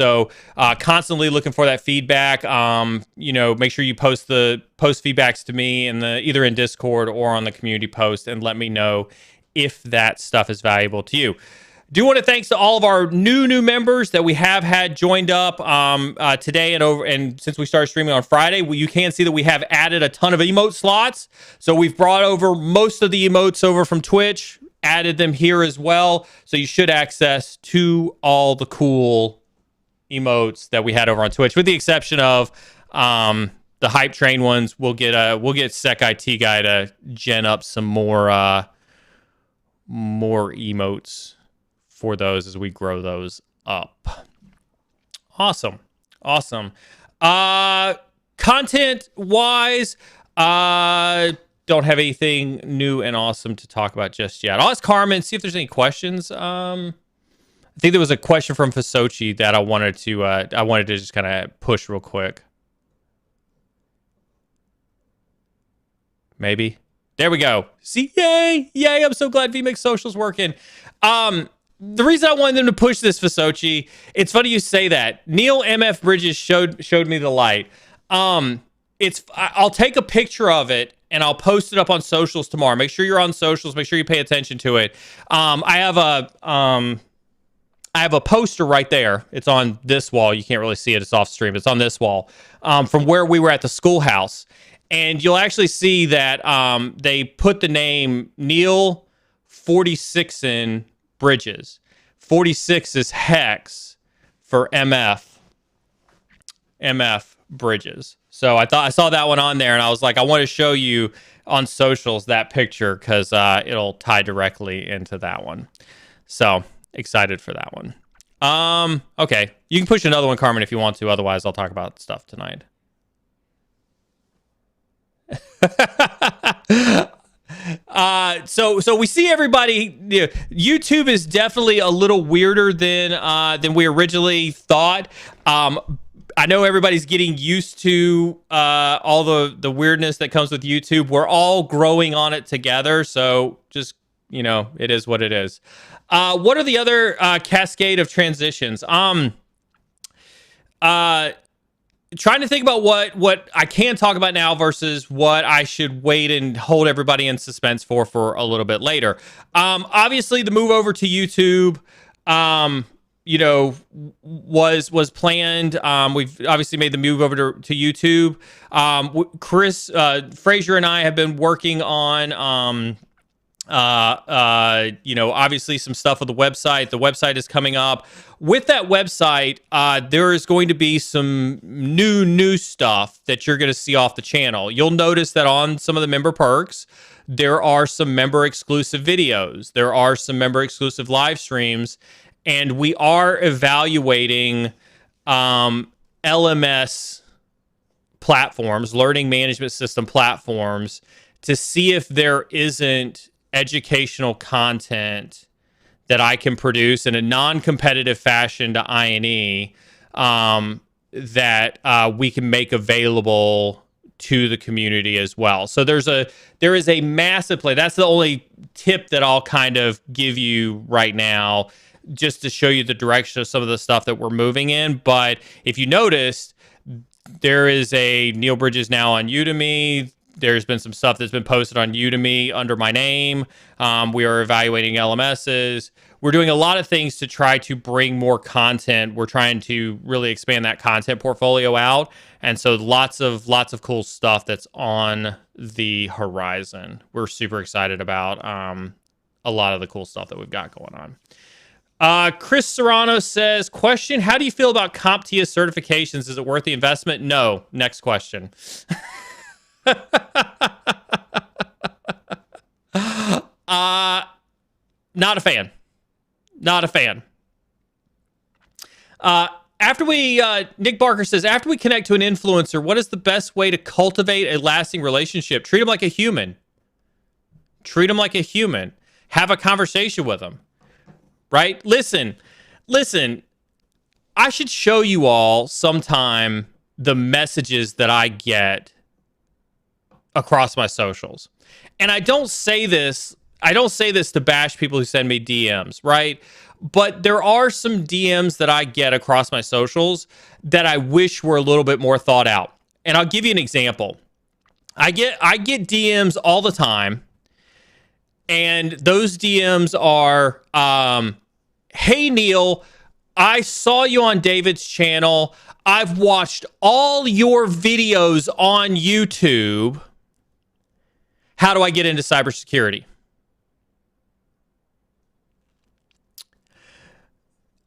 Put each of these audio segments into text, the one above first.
So constantly looking for that feedback. Make sure you post feedbacks to me either in Discord or on the community post, and let me know if that stuff is valuable to you. Do want to thanks to all of our new members that we have had joined up today and since we started streaming on Friday. You can see that we have added a ton of emote slots. So we've brought over most of the emotes over from Twitch, added them here as well. So you should access to all the cool emotes that we had over on Twitch, with the exception of the hype train ones. We'll get Sec IT guy to gen up some more emotes for those as we grow those up. Awesome. Content wise, don't have anything new and awesome to talk about just yet. I'll ask Carmen, see if there's any questions. I think there was a question from Fasochi that I wanted to just kind of push real quick. Maybe. There we go. See, yay! I'm so glad VMix Social's working. The reason I wanted them to push this, Fasochi, it's funny you say that. Neil MF Bridges showed me the light. I'll take a picture of it and I'll post it up on socials tomorrow. Make sure you're on socials. Make sure you pay attention to it. I have a poster right there. It's on this wall. You can't really see it. It's off stream. It's on this wall from where we were at the schoolhouse. And you'll actually see that they put the name Neil 46 in Bridges. 46 is hex for MF Bridges. So I saw that one on there, and I was like, I want to show you on socials that picture because it'll tie directly into that one. So excited for that one. Okay, you can push another one, Carmen, if you want to. Otherwise, I'll talk about stuff tonight. So we see everybody. YouTube is definitely a little weirder than we originally thought. I know everybody's getting used to all the weirdness that comes with YouTube. We're all growing on it together, so just it is what it is. What are the other cascade of transitions? Trying to think about what I can talk about now versus what I should wait and hold everybody in suspense for a little bit later. Obviously, the move over to YouTube, was planned. We've obviously made the move over to YouTube. Chris Frazier and I have been working on obviously some stuff with the website. The website is coming up. With that website, there is going to be some new stuff that you're going to see off the channel. You'll notice that on some of the member perks, there are some member exclusive videos. There are some member exclusive live streams, and we are evaluating LMS platforms, learning management system platforms, to see if there isn't educational content that I can produce in a non-competitive fashion to INE that we can make available to the community as well. So there is a massive play. That's the only tip that I'll kind of give you right now, just to show you the direction of some of the stuff that we're moving in. But if you noticed, there is a Neil Bridges now on Udemy. There's been some stuff that's been posted on Udemy under my name. We are evaluating LMSs. We're doing a lot of things to try to bring more content. We're trying to really expand that content portfolio out. And so lots of cool stuff that's on the horizon. We're super excited about a lot of the cool stuff that we've got going on. Chris Serrano says, question, how do you feel about CompTIA certifications? Is it worth the investment? No. Next question. Not a fan. Nick Barker says, after we connect to an influencer, what is the best way to cultivate a lasting relationship? Treat them like a human. Have a conversation with them. Right? Listen, I should show you all sometime the messages that I get across my socials. And I don't say this to bash people who send me DMs, right? But there are some DMs that I get across my socials that I wish were a little bit more thought out. And I'll give you an example. I get DMs all the time, and those DMs are, hey, Neil, I saw you on David's channel. I've watched all your videos on YouTube. How do I get into cybersecurity?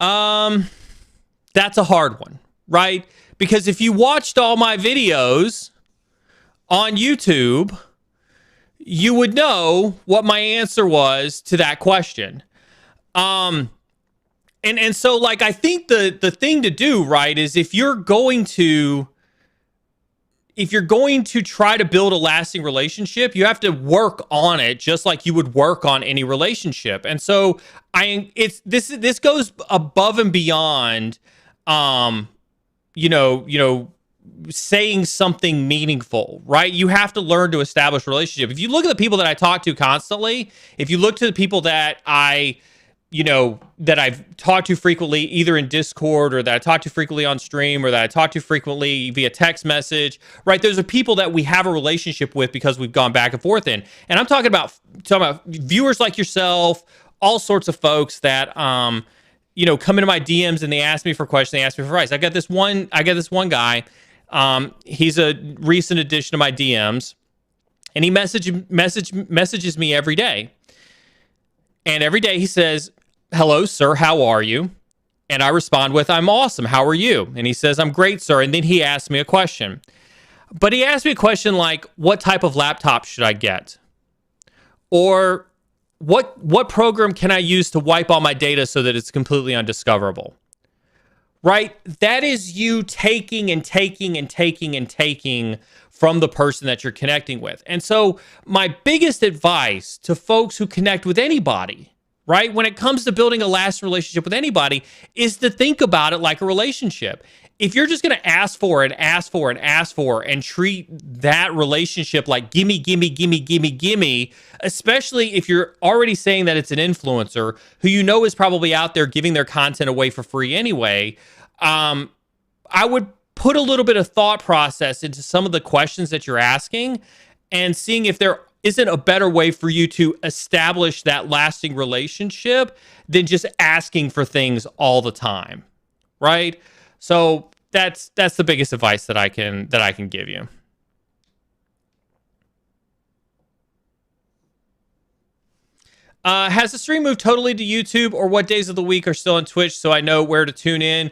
That's a hard one, right? Because if you watched all my videos on YouTube, you would know what my answer was to that question. And so, like, I think the thing to do, right, is if you're going to try to build a lasting relationship, you have to work on it just like you would work on any relationship. And so this goes above and beyond, saying something meaningful, right? You have to learn to establish a relationship. If you look at the people that I talk to constantly, if you look to the people that that I've talked to frequently, either in Discord or that I talk to frequently on stream or that I talk to frequently via text message, right? Those are people that we have a relationship with because we've gone back and forth in. And I'm talking about viewers like yourself, all sorts of folks that, come into my DMs and they ask me for questions, they ask me for advice. I got this one guy. He's a recent addition to my DMs, and he messages me every day. And every day he says, "Hello, sir. How are you?" And I respond with, "I'm awesome. How are you?" And he says, "I'm great, sir." And then he asks me a question. But he asked me a question like, what type of laptop should I get? Or what program can I use to wipe all my data so that it's completely undiscoverable? Right? That is you taking and taking and taking and taking from the person that you're connecting with. And so my biggest advice to folks who connect with anybody, right, when it comes to building a lasting relationship with anybody, is to think about it like a relationship. If you're just going to ask for and ask for and ask for and treat that relationship like gimme, gimme, gimme, gimme, gimme, especially if you're already saying that it's an influencer who you know is probably out there giving their content away for free anyway, I would put a little bit of thought process into some of the questions that you're asking and seeing if there isn't a better way for you to establish that lasting relationship than just asking for things all the time, right? So that's the biggest advice that I can give you. Has the stream moved totally to YouTube, or what days of the week are still on Twitch so I know where to tune in?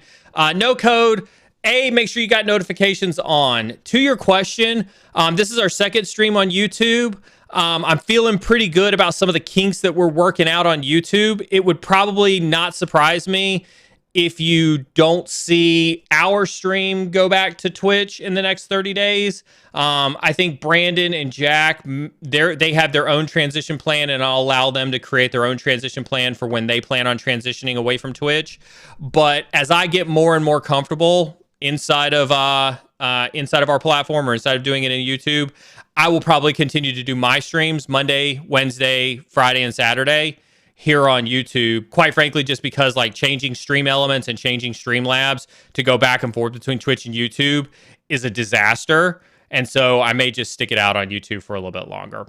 No code. Make sure you got notifications on. To your question, this is our second stream on YouTube. I'm feeling pretty good about some of the kinks that we're working out on YouTube. It would probably not surprise me if you don't see our stream go back to Twitch in the next 30 days. I think Brandon and Jack, they have their own transition plan, and I'll allow them to create their own transition plan for when they plan on transitioning away from Twitch. But as I get more and more comfortable inside of our platform or inside of doing it in YouTube, I will probably continue to do my streams Monday, Wednesday, Friday, and Saturday here on YouTube, quite frankly, just because like changing stream elements and changing Streamlabs to go back and forth between Twitch and YouTube is a disaster. And so I may just stick it out on YouTube for a little bit longer.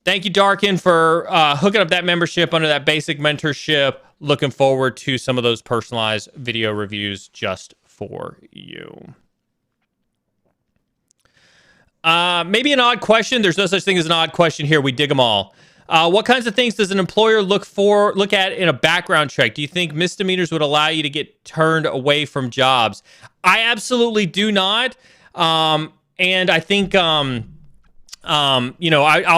Thank you, Darkin, for hooking up that membership under that basic mentorship. Looking forward to some of those personalized video reviews just for you. Maybe an odd question. There's no such thing as an odd question here. We dig them all. What kinds of things does an employer look at in a background check? Do you think misdemeanors would allow you to get turned away from jobs? I absolutely do not. And I think, I'll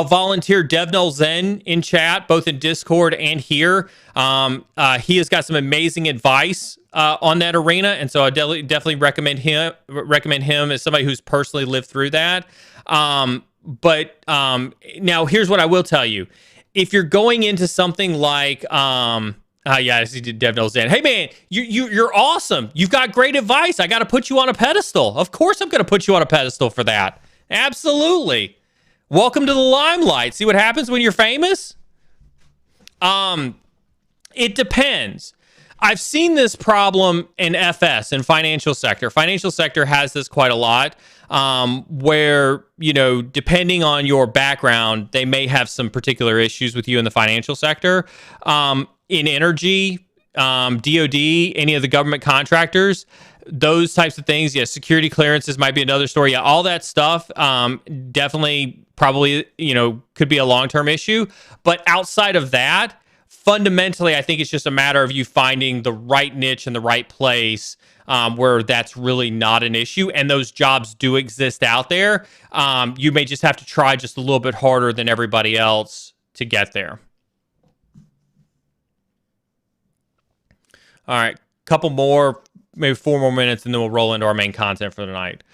volunteer Devnell Zen in chat, both in Discord and here. He has got some amazing advice on that arena, and so I definitely recommend him as somebody who's personally lived through that. But now here's what I will tell you. If you're going into something like, I see Devnell Zen. Hey man, you're awesome. You've got great advice. I got to put you on a pedestal. Of course I'm going to put you on a pedestal for that. Absolutely. Welcome to the limelight. See what happens when you're famous? It depends. I've seen this problem in FS, in financial sector. Financial sector has this quite a lot, where, depending on your background, they may have some particular issues with you in the financial sector. In energy, DOD, any of the government contractors, those types of things. Yeah, security clearances might be another story. Yeah, all that stuff definitely probably, could be a long-term issue. But outside of that, fundamentally, I think it's just a matter of you finding the right niche and the right place where that's really not an issue. And those jobs do exist out there. You may just have to try just a little bit harder than everybody else to get there. All right, couple more, maybe 4 more minutes, and then we'll roll into our main content for the night.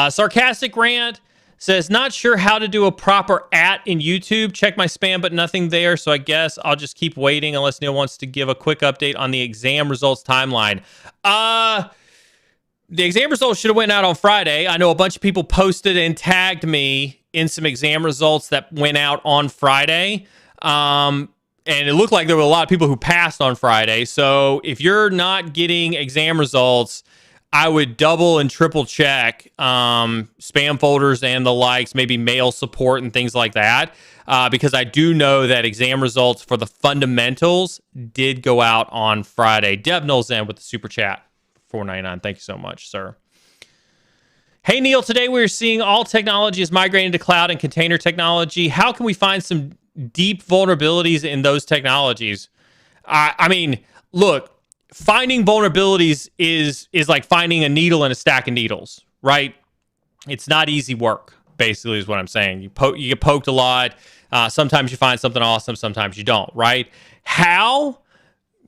Sarcastic Rant says, not sure how to do a proper @ in YouTube. Check my spam, but nothing there. So I guess I'll just keep waiting unless Neil wants to give a quick update on the exam results timeline. The exam results should have went out on Friday. I know a bunch of people posted and tagged me in some exam results that went out on Friday. And it looked like there were a lot of people who passed on Friday. So if you're not getting exam results, I would double and triple check spam folders and the likes, maybe mail support and things like that, because I do know that exam results for the fundamentals did go out on Friday. Deb Knowles in with the super chat, $4.99. Thank you so much, sir. Hey, Neil, today we're seeing all technology is migrating to cloud and container technology. How can we find some deep vulnerabilities in those technologies? I mean, look, finding vulnerabilities is like finding a needle in a stack of needles, right? It's not easy work, basically, is what I'm saying. You get poked a lot. Sometimes you find something awesome, sometimes you don't, right? How?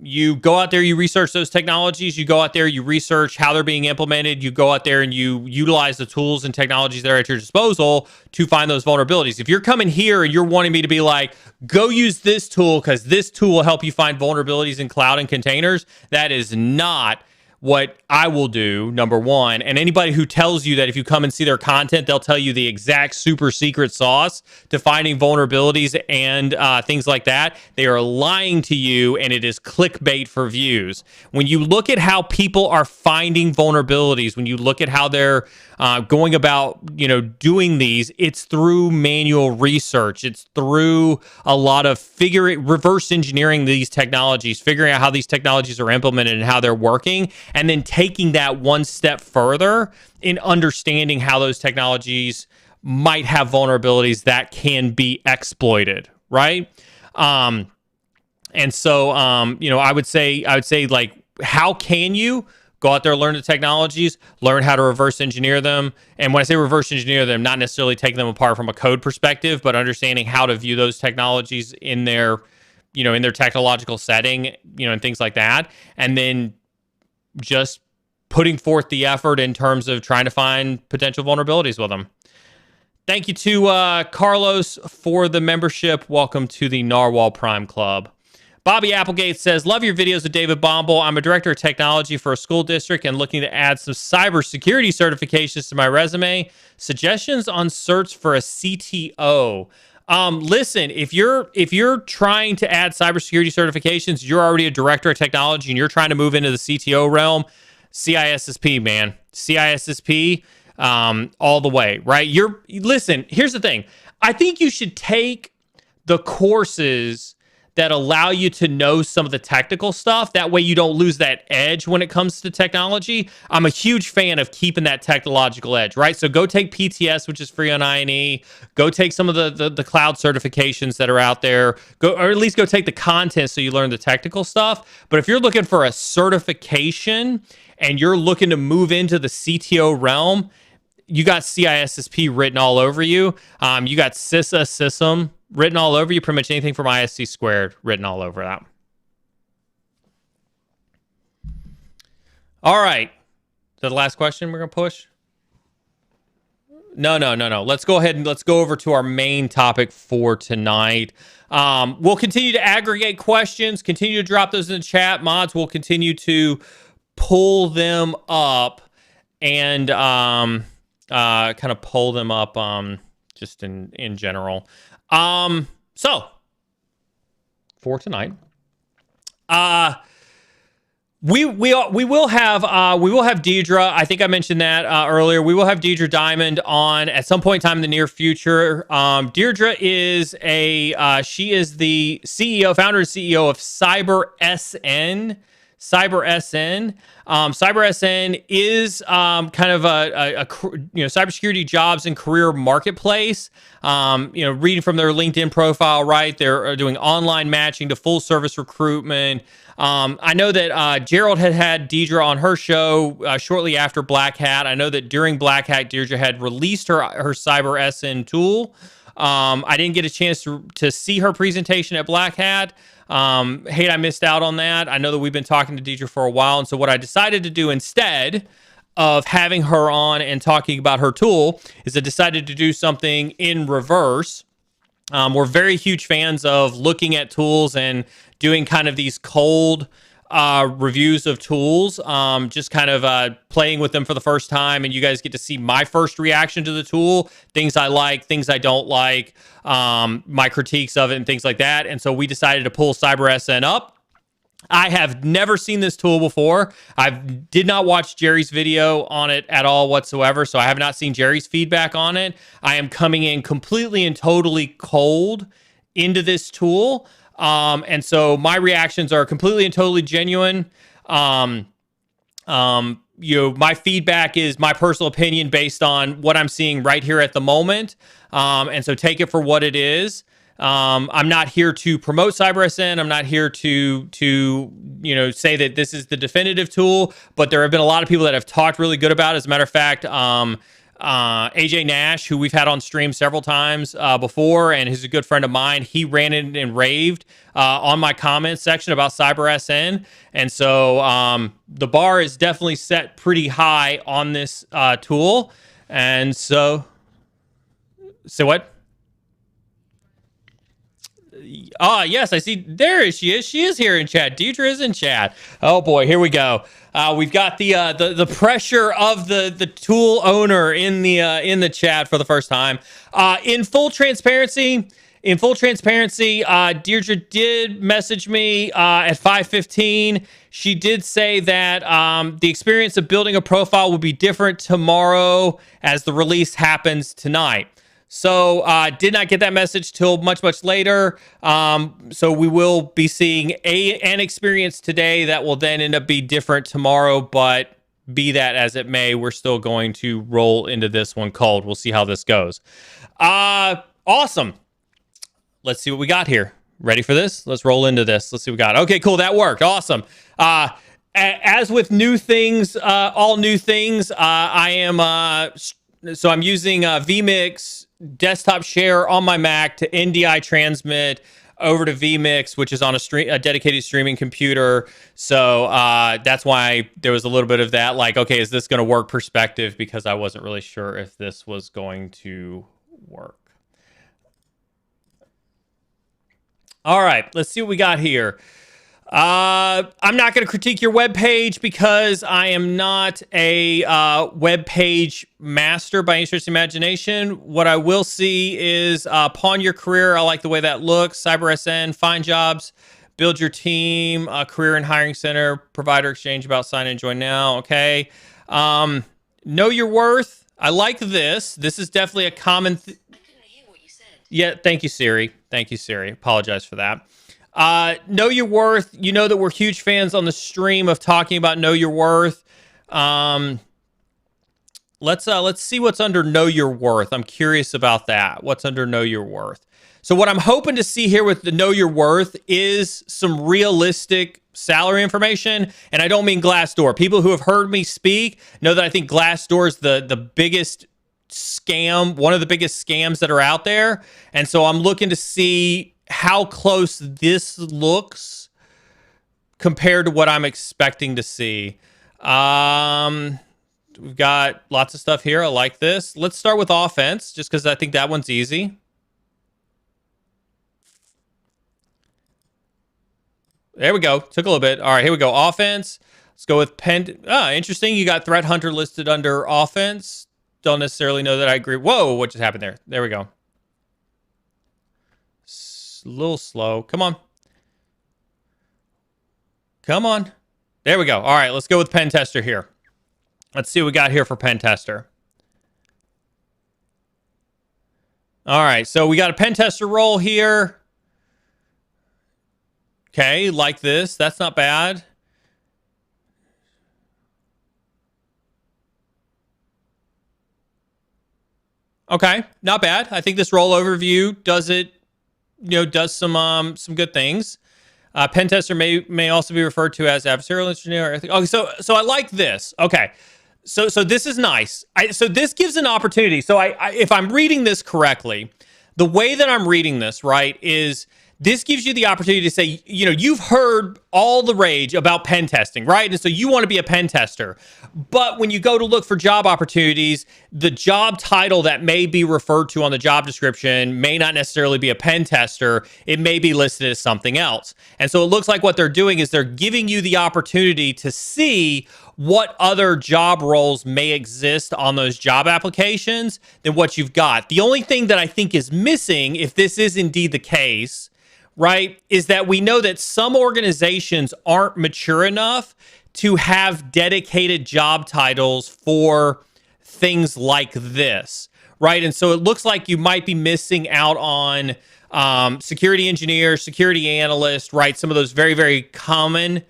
You go out there, you research those technologies, you go out there, you research how they're being implemented, you go out there and you utilize the tools and technologies that are at your disposal to find those vulnerabilities. If you're coming here and you're wanting me to be like, go use this tool because this tool will help you find vulnerabilities in cloud and containers, that is not what I will do, number one. And anybody who tells you that if you come and see their content, they'll tell you the exact super secret sauce to finding vulnerabilities and things like that, they are lying to you, and it is clickbait for views. When you look at how people are finding vulnerabilities, when you look at how they're going about, doing these, it's through manual research. It's through a lot of reverse engineering these technologies, figuring out how these technologies are implemented and how they're working, and then taking that one step further in understanding how those technologies might have vulnerabilities that can be exploited, right? And so, I would say, like, how can you go out there, learn the technologies, learn how to reverse engineer them? And when I say reverse engineer them, not necessarily taking them apart from a code perspective, but understanding how to view those technologies in their, in their technological setting, and things like that. And then just putting forth the effort in terms of trying to find potential vulnerabilities with them. Thank you to Carlos for the membership. Welcome to the Narwhal Prime Club. Bobby Applegate says, love your videos with David Bombal. I'm a director of technology for a school district and looking to add some cybersecurity certifications to my resume. Suggestions on certs for a CTO. Listen, if you're trying to add cybersecurity certifications, you're already a director of technology and you're trying to move into the CTO realm, CISSP, man. CISSP, all the way, right? Listen, here's the thing. I think you should take the courses that allow you to know some of the technical stuff. That way you don't lose that edge when it comes to technology. I'm a huge fan of keeping that technological edge, right? So go take PTS, which is free on INE. Go take some of the cloud certifications that are out there. Or at least go take the content so you learn the technical stuff. But if you're looking for a certification and you're looking to move into the CTO realm, you got CISSP written all over you. You got CISA, CISM written all over you. Pretty much anything from ISC squared written all over that. All right. Is that the last question we're going to push? No. Let's go ahead and let's go over to our main topic for tonight. We'll continue to aggregate questions, continue to drop those in the chat. Mods will continue to pull them up and kind of pull them up just in general. So for tonight, We will have Deidre. I think I mentioned that earlier. We will have Deidre Diamond on at some point in time in the near future. Deirdre is she is the CEO, founder and CEO of CyberSN. CyberSN. CyberSN is kind of a cybersecurity jobs and career marketplace. Reading from their LinkedIn profile, right? They're doing online matching to full service recruitment. I know that Gerald had Deidre on her show shortly after Black Hat. I know that during Black Hat, Deirdre had released her CyberSN tool. I didn't get a chance to see her presentation at Black Hat. Hate I missed out on that. I know that we've been talking to Deidre for a while, and so what I decided to do instead of having her on and talking about her tool is I decided to do something in reverse. We're very huge fans of looking at tools and doing kind of these cold reviews of tools, just kind of playing with them for the first time, and you guys get to see my first reaction to the tool, things I like, things I don't like, my critiques of it, and things like that. And so we decided to pull CyberSN up. I have never seen this tool before. I did not watch Jerry's video on it at all whatsoever, so I have not seen Jerry's feedback on it. I am coming in completely and totally cold into this tool. And so my reactions are completely and totally genuine. My feedback is my personal opinion based on what I'm seeing right here at the moment. And so take it for what it is. I'm not here to promote CyberSN. I'm not here to say that this is the definitive tool, but there have been a lot of people that have talked really good about it. As a matter of fact, AJ Nash, who we've had on stream several times before, and who's a good friend of mine, he ran in and raved on my comments section about CyberSN. And so the bar is definitely set pretty high on this tool. And so what? Yes, I see. There she is. She is here in chat. Deidre is in chat. Oh boy, here we go. We've got the pressure of the tool owner in the chat for the first time. In full transparency, Deirdre did message me at 5:15. She did say that the experience of building a profile will be different tomorrow as the release happens tonight. So did not get that message till much later. So we will be seeing an experience today that will then end up be different tomorrow, but be that as it may, we're still going to roll into this one cold. We'll see how this goes. Awesome. Let's see what we got here. Ready for this? Let's roll into this. Let's see what we got. Okay, cool. That worked. Awesome. As with new things, all new things, I'm using vMix desktop share on my Mac to NDI transmit over to vMix, which is on a dedicated streaming computer. So that's why there was a little bit of that, like, okay, is this going to work perspective? Because I wasn't really sure if this was going to work. All right, let's see what we got here. I'm not going to critique your web page because I am not a web page master by any stretch of the imagination. What I will see is pawn your career. I like the way that looks. CyberSN, find jobs, build your team, career and hiring center, provider exchange about sign in, join now. Okay. Know your worth. I like this. This is definitely a common. I couldn't hear what you said. Yeah. Thank you, Siri. Apologize for that. Know your worth. You know that we're huge fans on the stream of talking about know your worth. Let's see what's under know your worth. I'm curious about that. What's under know your worth? So what I'm hoping to see here with the know your worth is some realistic salary information. And I don't mean Glassdoor. People who have heard me speak know that I think Glassdoor is the biggest scam, one of the biggest scams that are out there. And so I'm looking to see how close this looks compared to what I'm expecting to see. We've got lots of stuff here. I like this. Let's start with offense, just because I think that one's easy. There we go. Took a little bit. All right, here we go. Offense. Let's go with pen. Interesting. You got threat hunter listed under offense. Don't necessarily know that I agree. Whoa, what just happened there? There we go. A little slow. Come on. There we go. All right, let's go with pen tester here. Let's see what we got here for pen tester. All right, so we got a pen tester role here. Okay, like this. That's not bad. Okay, not bad. I think this role overview does it. Does some good things. Pen tester may also be referred to as adversarial engineer. Okay, so I like this. Okay, so this is nice. So this gives an opportunity. So I if I'm reading this correctly, the way that I'm reading this, right, is this gives you the opportunity to say, you've heard all the rage about pen testing, right? And so you want to be a pen tester. But when you go to look for job opportunities, the job title that may be referred to on the job description may not necessarily be a pen tester. It may be listed as something else. And so it looks like what they're doing is they're giving you the opportunity to see what other job roles may exist on those job applications than what you've got. The only thing that I think is missing, if this is indeed the case, right, is that we know that some organizations aren't mature enough to have dedicated job titles for things like this, right? And so it looks like you might be missing out on security engineer, security analyst, right? Some of those very, very common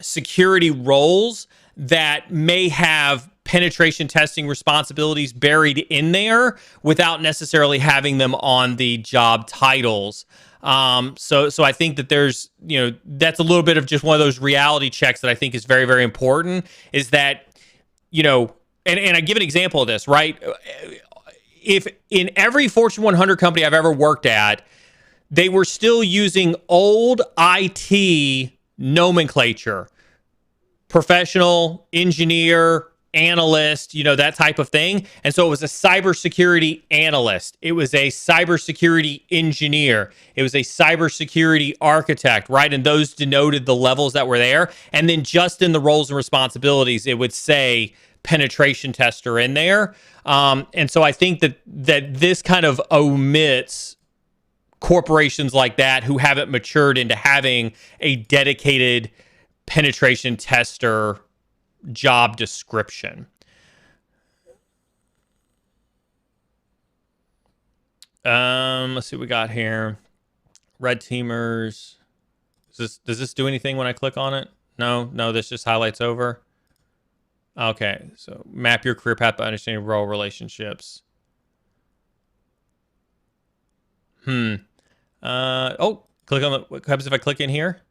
security roles that may have penetration testing responsibilities buried in there without necessarily having them on the job titles. So I think that there's, that's a little bit of just one of those reality checks that I think is very, very important, is that, and I give an example of this, right? If in every Fortune 100 company I've ever worked at, they were still using old IT nomenclature, professional, engineer, analyst, that type of thing. And so it was a cybersecurity analyst. It was a cybersecurity engineer. It was a cybersecurity architect, right? And those denoted the levels that were there. And then just in the roles and responsibilities, it would say penetration tester in there. And so I think that this kind of omits corporations like that who haven't matured into having a dedicated penetration tester job description. Let's see what we got here. Red teamers. Does this do anything when I click on it? No, this just highlights over. Okay, so map your career path by understanding role relationships. Click on what happens if I click in here?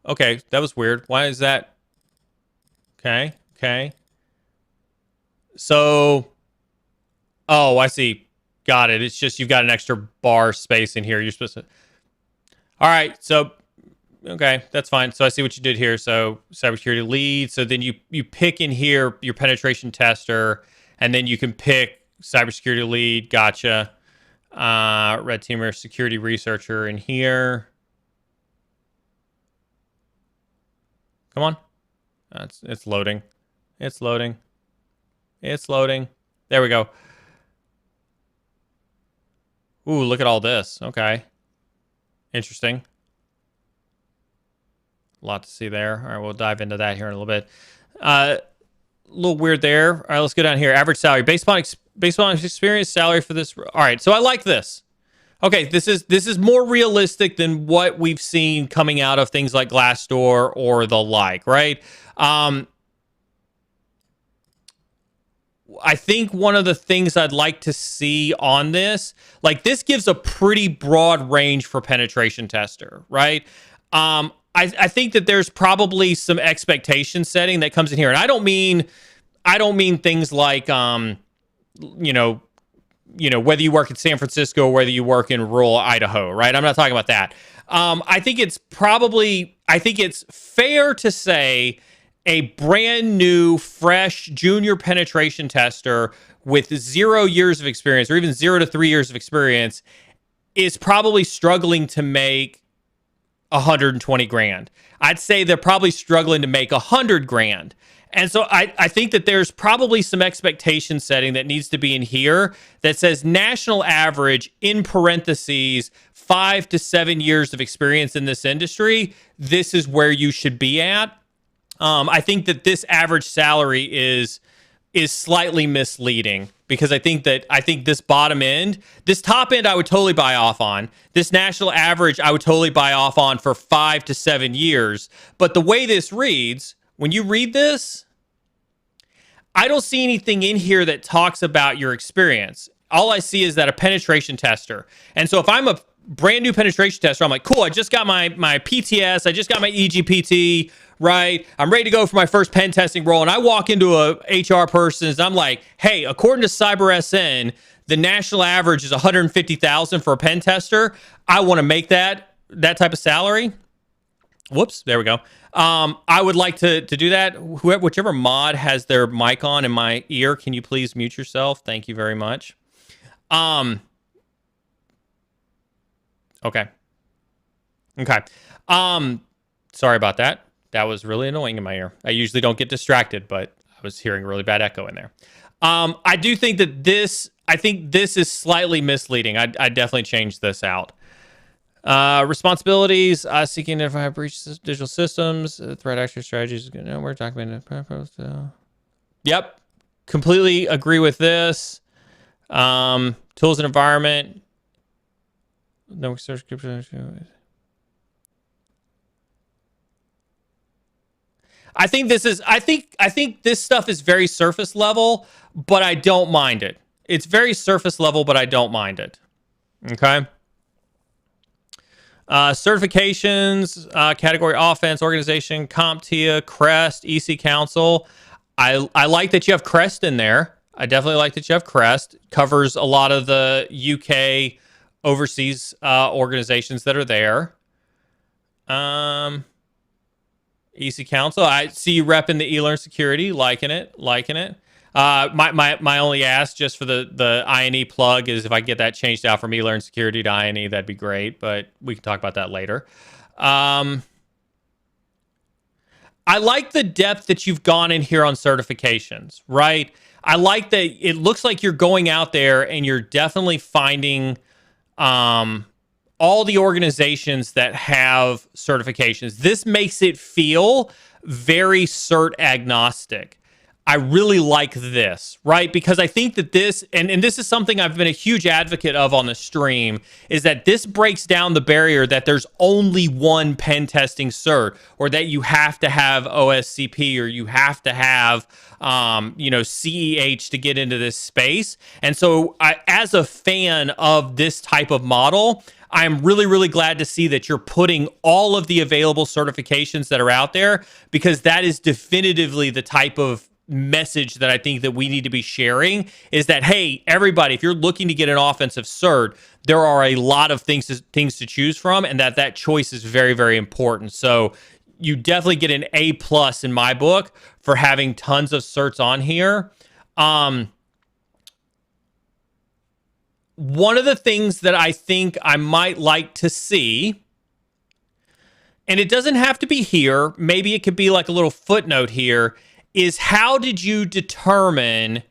Okay. That was weird. Why is that? Okay. So, I see. Got it. It's just you've got an extra bar space in here. You're supposed to. All right. So, okay, that's fine. So I see what you did here. So cybersecurity lead. So then you pick in here your penetration tester, and then you can pick cybersecurity lead. Gotcha. Red teamer, security researcher in here. Come on. It's loading. It's loading. There we go. Ooh, look at all this. Okay. Interesting. A lot to see there. All right, we'll dive into that here in a little bit. A little weird there. All right, let's go down here. Average salary. Based on experience, salary for this. All right, so I like this. Okay, this is more realistic than what we've seen coming out of things like Glassdoor or the like, right? I think one of the things I'd like to see on this, like this gives a pretty broad range for penetration tester, right? I think that there's probably some expectation setting that comes in here. And I don't mean things like, whether you work in San Francisco or whether you work in rural Idaho, right? I'm not talking about that. I think it's fair to say a brand new, fresh junior penetration tester with 0 years of experience, or even 0 to 3 years of experience, is probably struggling to make 120 grand. I'd say they're probably struggling to make 100 grand. And so I think that there's probably some expectation setting that needs to be in here that says national average in parentheses 5 to 7 years of experience in this industry. This is where you should be at. I think that this average salary is slightly misleading because I think this bottom end, this top end, I would totally buy off on. This national average, I would totally buy off on for 5 to 7 years. But the way this reads, when you read this, I don't see anything in here that talks about your experience. All I see is that a penetration tester. And so if I'm a brand new penetration tester, I'm like, cool, I just got my PTS, I just got my EGPT, right? I'm ready to go for my first pen testing role. And I walk into a HR person and I'm like, hey, according to CyberSN, the national average is $150,000 for a pen tester. I want to make that type of salary. Whoops, there we go. I would like to do that. Whichever mod has their mic on in my ear, can you please mute yourself? Thank you very much. Okay. Sorry about that. That was really annoying in my ear. I usually don't get distracted, but I was hearing a really bad echo in there. I do think that this is slightly misleading. I definitely changed this out. Responsibilities, seeking to identify breach digital systems, threat action strategies. We're talking about Yep. Completely agree with this. Tools and environment. No search. I think this stuff is very surface level, but I don't mind it. It's very surface level, but I don't mind it. Okay. Certifications, category offense, organization, CompTIA, Crest, EC Council. I like that you have Crest in there. I definitely like that you have Crest. Covers a lot of the UK overseas organizations that are there. EC Council. I see you repping the eLearn security, liking it. My only ask just for the INE plug is if I get that changed out from eLearn security to INE, that'd be great, but we can talk about that later. I like the depth that you've gone in here on certifications, right? I like that it looks like you're going out there and you're definitely finding all the organizations that have certifications. This makes it feel very cert agnostic. I really like this, right? Because I think that this, and this is something I've been a huge advocate of on the stream, is that this breaks down the barrier that there's only one pen testing cert, or that you have to have OSCP, or you have to have, CEH to get into this space. And so as a fan of this type of model, I'm really, really glad to see that you're putting all of the available certifications that are out there, because that is definitively the type of message that I think that we need to be sharing, is that, hey, everybody, if you're looking to get an offensive cert, there are a lot of things to choose from, and that choice is very, very important. So you definitely get an A+ in my book for having tons of certs on here. One of the things that I think I might like to see, and it doesn't have to be here, maybe it could be like a little footnote here, is how did you determine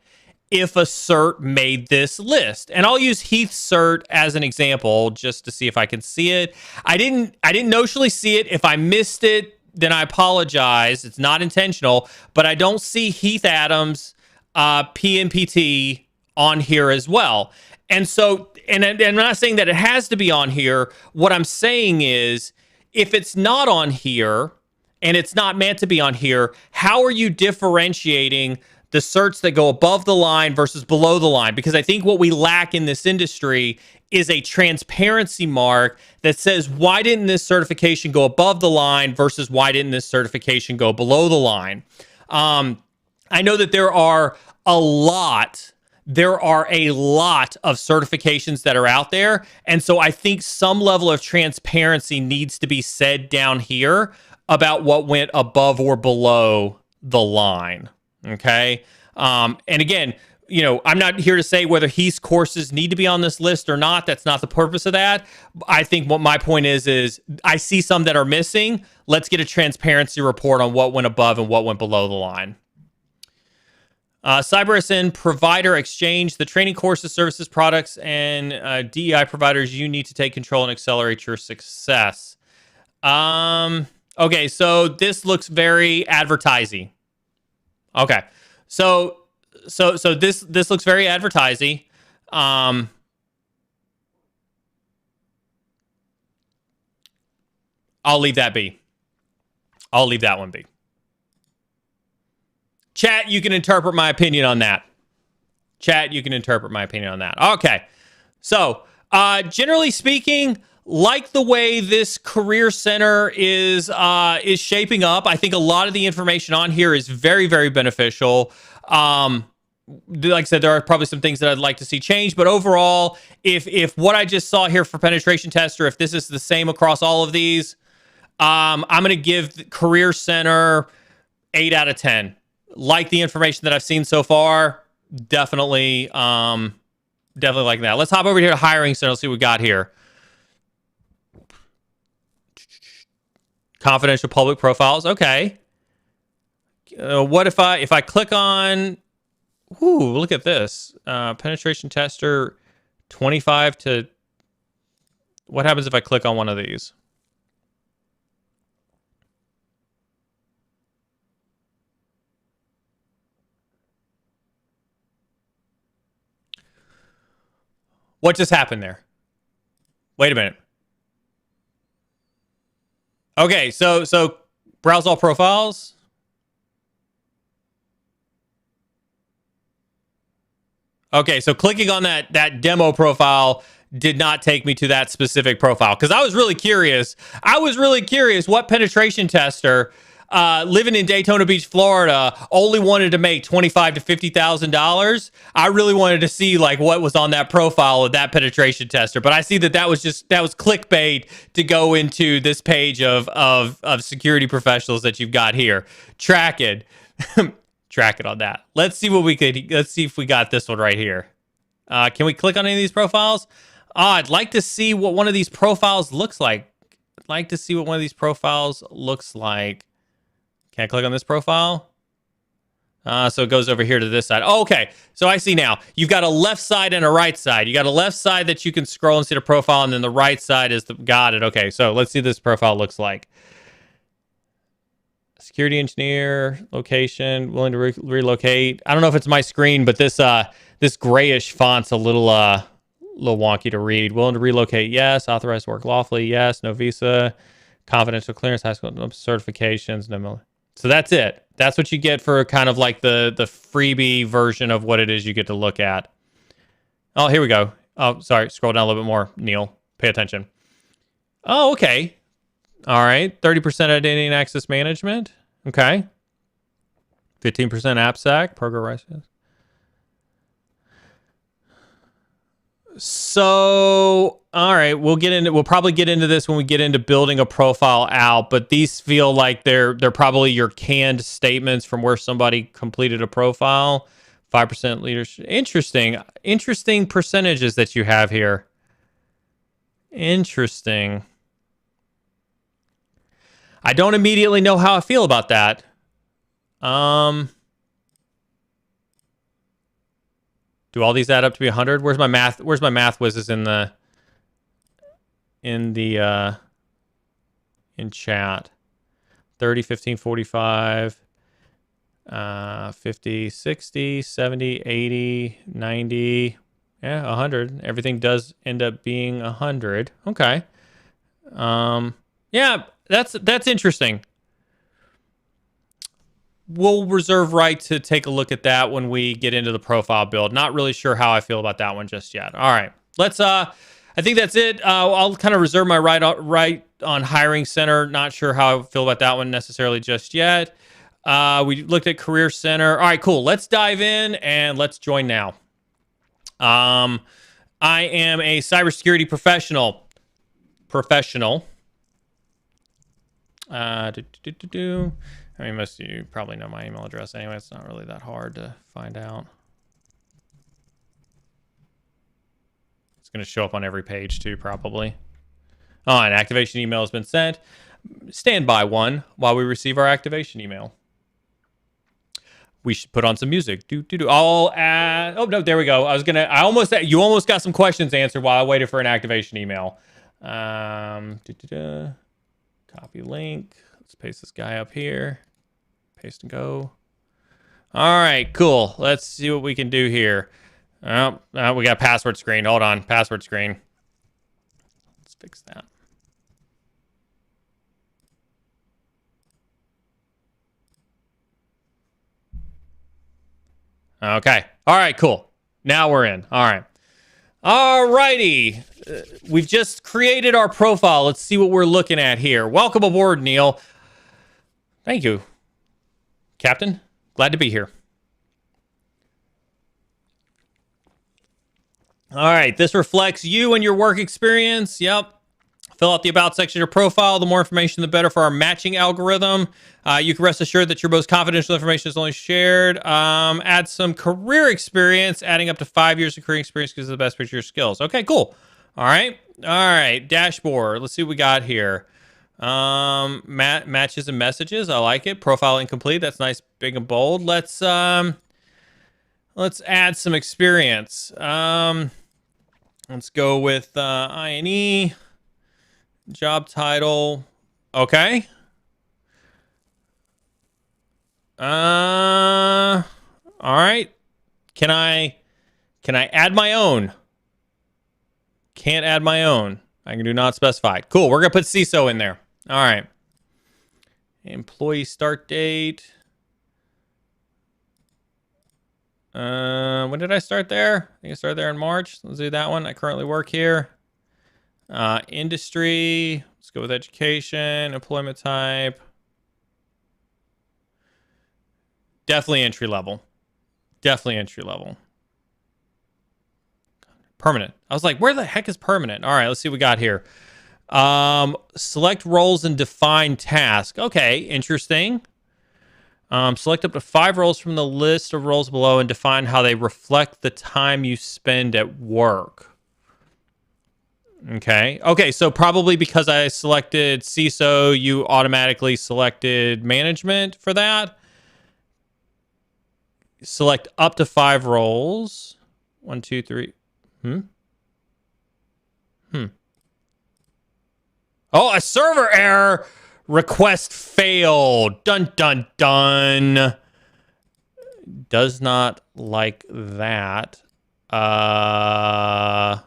if a cert made this list? And I'll use Heath's cert as an example just to see if I can see it. I didn't notionally see it. If I missed it, then I apologize. It's not intentional, but I don't see Heath Adams, PNPT on here as well. And so, and I'm not saying that it has to be on here. What I'm saying is, if it's not on here, and it's not meant to be on here, how are you differentiating the certs that go above the line versus below the line? Because I think what we lack in this industry is a transparency mark that says, why didn't this certification go above the line versus why didn't this certification go below the line? I know that there are a lot of certifications that are out there. And so I think some level of transparency needs to be said down here about what went above or below the line. Okay. And again, I'm not here to say whether Heath's courses need to be on this list or not. That's not the purpose of that. I think what my point is I see some that are missing. Let's get a transparency report on what went above and what went below the line. CyberSN provider exchange, the training courses, services, products, and DEI providers you need to take control and accelerate your success. Okay, so this looks very advertising. Okay, so this looks very advertising. I'll leave that be. I'll leave that one be. Chat, you can interpret my opinion on that. Chat, you can interpret my opinion on that. Okay. So, generally speaking, like the way this career center is shaping up, I think a lot of the information on here is very, very beneficial. Like I said, there are probably some things that I'd like to see change, but overall, if what I just saw here for penetration tester, if this is the same across all of these, I'm going to give the career center 8 out of 10. Like the information that I've seen so far, definitely like that. Let's hop over here to hiring center. Let's see what we got here. Confidential public profiles. Okay. What if I click on? Ooh, look at this. Penetration tester, 25 to. What happens if I click on one of these? What just happened there? Wait a minute. Okay, so browse all profiles. Okay, so clicking on that demo profile did not take me to that specific profile because I was really curious. What penetration tester living in Daytona Beach, Florida, only wanted to make $25,000 to $50,000. I really wanted to see like what was on that profile of that penetration tester, but I see that was clickbait to go into this page of security professionals that you've got here. Track it on that. Let's see if we got this one right here. Can we click on any of these profiles? I'd like to see what one of these profiles looks like. Can I click on this profile? So it goes over here to this side. Oh, okay. So I see now. You've got a left side and a right side. You got a left side that you can scroll and see the profile, and then the right side is got it. Okay, so let's see what this profile looks like. Security engineer, location, willing to relocate. I don't know if it's my screen, but this grayish font's a little wonky to read. Willing to relocate, yes. Authorized to work lawfully, yes. No visa. Confidential clearance, high school certifications, no. So that's it. That's what you get for kind of like the freebie version of what it is you get to look at. Oh, here we go. Oh, sorry. Scroll down a little bit more, Neil. Pay attention. Oh, okay. All right. 30% identity and access management. Okay. 15% AppSec. Program rights. So, all right, we'll probably get into this when we get into building a profile out, but these feel like they're probably your canned statements from where somebody completed a profile. 5% leadership. Interesting percentages that you have here. Interesting. I don't immediately know how I feel about that. Do all these add up to be 100? Where's my math whizzes in chat? 30, 15, 45, 50, 60, 70, 80, 90. Yeah, 100. Everything does end up being 100. Okay. Yeah, that's interesting. We'll reserve right to take a look at that when we get into the profile build. Not really sure how I feel about that one just yet. All right, let's. I think that's it. I'll kind of reserve my right on hiring center. Not sure how I feel about that one necessarily just yet. We looked at career center. All right, cool. Let's dive in and let's join now. I am a cybersecurity professional. I mean, most of you probably know my email address anyway. It's not really that hard to find out. It's going to show up on every page too, probably. Oh, an activation email has been sent. Stand by one while we receive our activation email. We should put on some music. I'll add. Oh no, there we go. You almost got some questions answered while I waited for an activation email. Copy link. Let's paste this guy up here. Paste and go. All right, cool. Let's see what we can do here. We got password screen. Hold on, password screen. Let's fix that. Okay. All right, cool. Now we're in. All right. All righty. We've just created our profile. Let's see what we're looking at here. Welcome aboard, Neil. Thank you, Captain. Glad to be here. All right. This reflects you and your work experience. Yep. Fill out the About section of your profile. The more information, the better for our matching algorithm. You can rest assured that your most confidential information is only shared. Add some career experience. Adding up to 5 years of career experience gives the best picture of your skills. Okay, cool. All right. Dashboard. Let's see what we got here. Matches and messages. I like it. Profile incomplete. That's nice, big and bold. Let's add some experience. Let's go with INE. Job title. Okay. All right. Can I add my own? Can't add my own. I can do not specified. Cool. We're going to put CISO in there. All right. Employee start date. When did I start there? I think I started there in March. Let's do that one. I currently work here. Industry. Let's go with education. Employment type. Definitely entry level. Definitely entry level. Permanent. I was like, where the heck is permanent? All right, let's see what we got here. Select roles and define task. Okay, interesting. Select up to 5 roles from the list of roles below and define how they reflect the time you spend at work. Okay, so probably because I selected CISO, you automatically selected management for that. Select up to 5 roles. 1, 2, 3. Oh, a server error. Request failed. Dun, dun, dun. Does not like that. Whoa,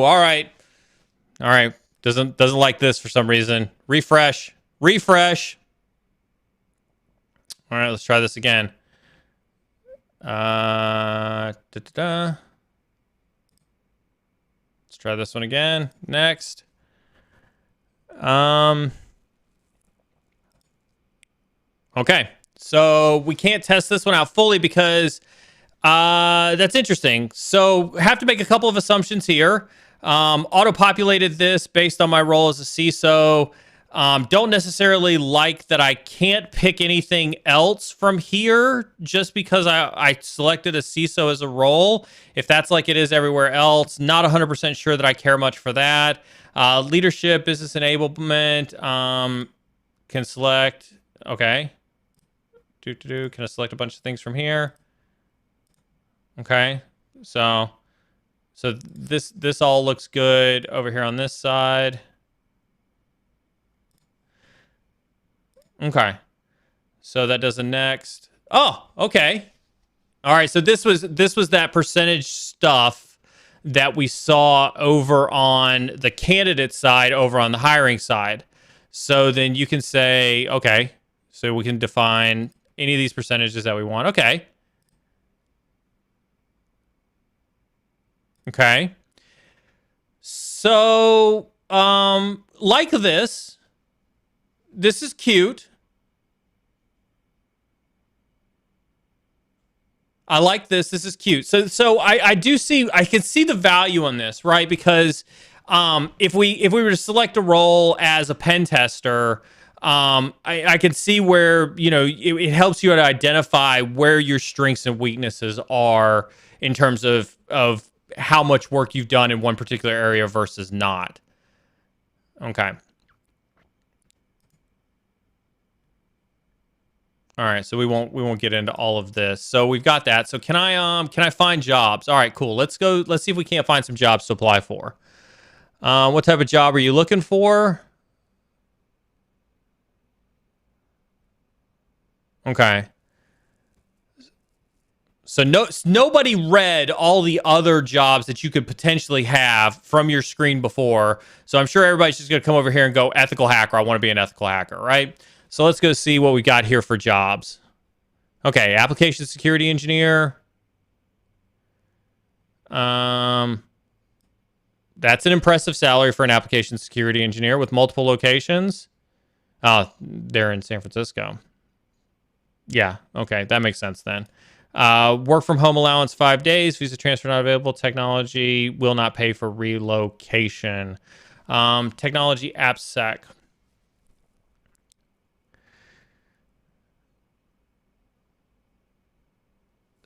all right. Doesn't like this for some reason. Refresh. All right, let's try this again. Let's try this one again. Next. Okay. So we can't test this one out fully because that's interesting. So have to make a couple of assumptions here. Auto-populated this based on my role as a CISO. Don't necessarily like that I can't pick anything else from here just because I selected a CISO as a role. If that's like it is everywhere else, not 100% sure that I care much for that. Leadership, business enablement, can select, okay. Can I select a bunch of things from here? Okay, so this all looks good over here on this side. Okay, so that does the next. Oh, okay. All right, so this was that percentage stuff that we saw over on the candidate side, over on the hiring side. So then you can say, okay, so we can define any of these percentages that we want. Okay. Okay. So, like this is cute. I like this. This is cute. So I can see the value on this, right? Because if we were to select a role as a pen tester, I can see where, it helps you to identify where your strengths and weaknesses are in terms of how much work you've done in one particular area versus not. Okay. All right, so we won't get into all of this. So we've got that. So can I find jobs? All right, cool. Let's go. Let's see if we can't find some jobs to apply for. What type of job are you looking for? Okay. So nobody read all the other jobs that you could potentially have from your screen before. So I'm sure everybody's just going to come over here and go ethical hacker. I want to be an ethical hacker, right? So let's go see what we got here for jobs. Okay, application security engineer. That's an impressive salary for an application security engineer with multiple locations. Oh, they're in San Francisco. Yeah, okay, that makes sense then. Work from home allowance 5 days. Visa transfer not available. Technology will not pay for relocation. Technology AppSec.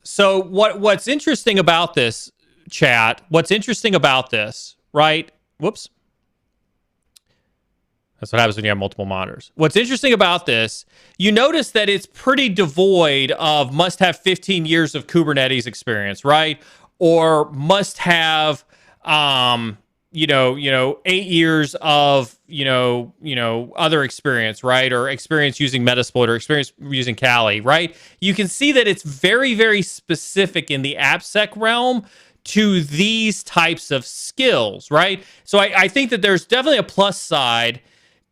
So what's interesting about this, chat? What's interesting about this, right? Whoops. That's what happens when you have multiple monitors. What's interesting about this, you notice that it's pretty devoid of must have 15 years of Kubernetes experience, right? Or must have, 8 years of, other experience, right? Or experience using Metasploit or experience using Kali, right? You can see that it's very, very specific in the AppSec realm to these types of skills, right? So I think that there's definitely a plus side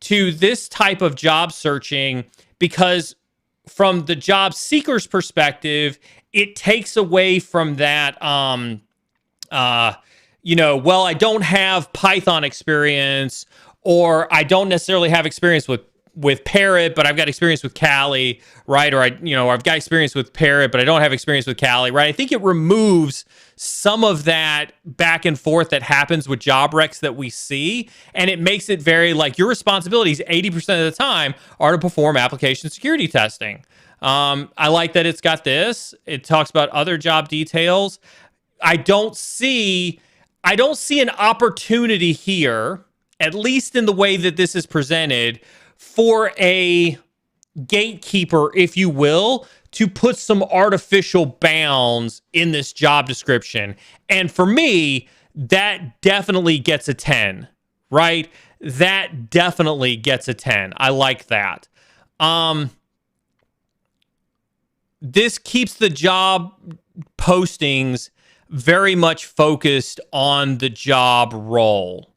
to this type of job searching because from the job seeker's perspective, it takes away from that, well, I don't have Python experience or I don't necessarily have experience with Parrot, but I've got experience with Kali, right? Or I've got experience with Parrot, but I don't have experience with Kali, right? I think it removes some of that back and forth that happens with job recs that we see, and it makes it very like your responsibilities 80% of the time are to perform application security testing. I like that it's got this. It talks about other job details. I don't see an opportunity here, at least in the way that this is presented, for a gatekeeper, if you will, to put some artificial bounds in this job description. And for me, that definitely gets a 10, right? That definitely gets a 10. I like that. This keeps the job postings very much focused on the job role.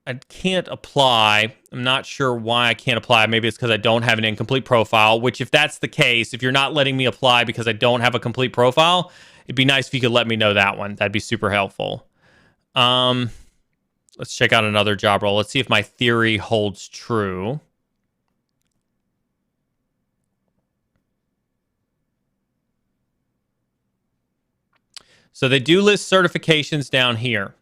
I can't apply. I'm not sure why I can't apply. Maybe it's because I don't have an incomplete profile, which if that's the case, if you're not letting me apply because I don't have a complete profile, it'd be nice if you could let me know that one. That'd be super helpful. Let's check out another job role. Let's see if my theory holds true. So they do list certifications down here.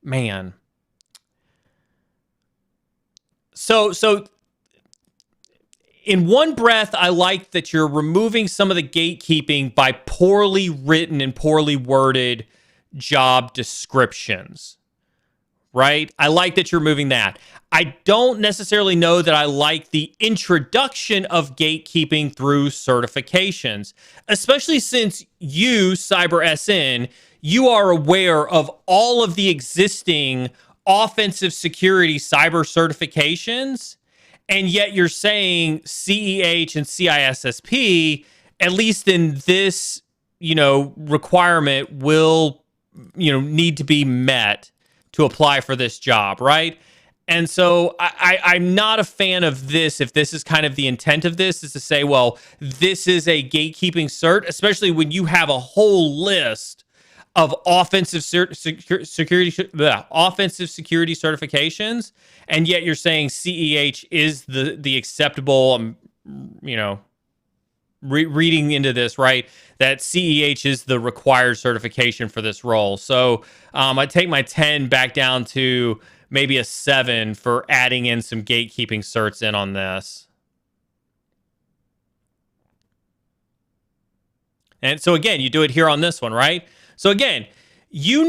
Man. So in one breath, I like that you're removing some of the gatekeeping by poorly written and poorly worded job descriptions, right? I like that you're removing that. I don't necessarily know that I like the introduction of gatekeeping through certifications, especially since you, CyberSN, you are aware of all of the existing offensive security cyber certifications, and yet you're saying CEH and CISSP, at least in this, requirement, will, need to be met to apply for this job, right? And so I'm not a fan of this. If this is kind of the intent of this, is to say, well, this is a gatekeeping cert, especially when you have a whole list of offensive security certifications, and yet you're saying CEH is the acceptable, reading into this, right, that CEH is the required certification for this role. So I take my 10 back down to maybe a 7 for adding in some gatekeeping certs in on this. And so again, you do it here on this one, right? So again, you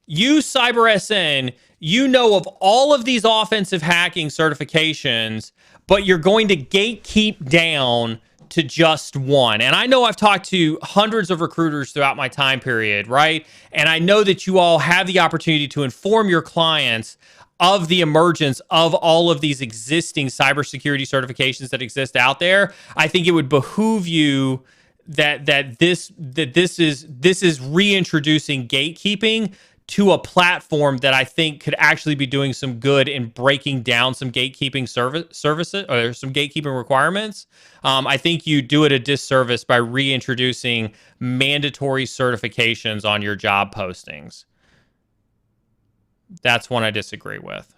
CyberSN, of all of these offensive hacking certifications, but you're going to gatekeep down to just one. And I know I've talked to hundreds of recruiters throughout my time period, right? And I know that you all have the opportunity to inform your clients of the emergence of all of these existing cybersecurity certifications that exist out there. I think it would behoove you that this is reintroducing gatekeeping to a platform that I think could actually be doing some good in breaking down some gatekeeping services or some gatekeeping requirements. I think you do it a disservice by reintroducing mandatory certifications on your job postings. That's one I disagree with.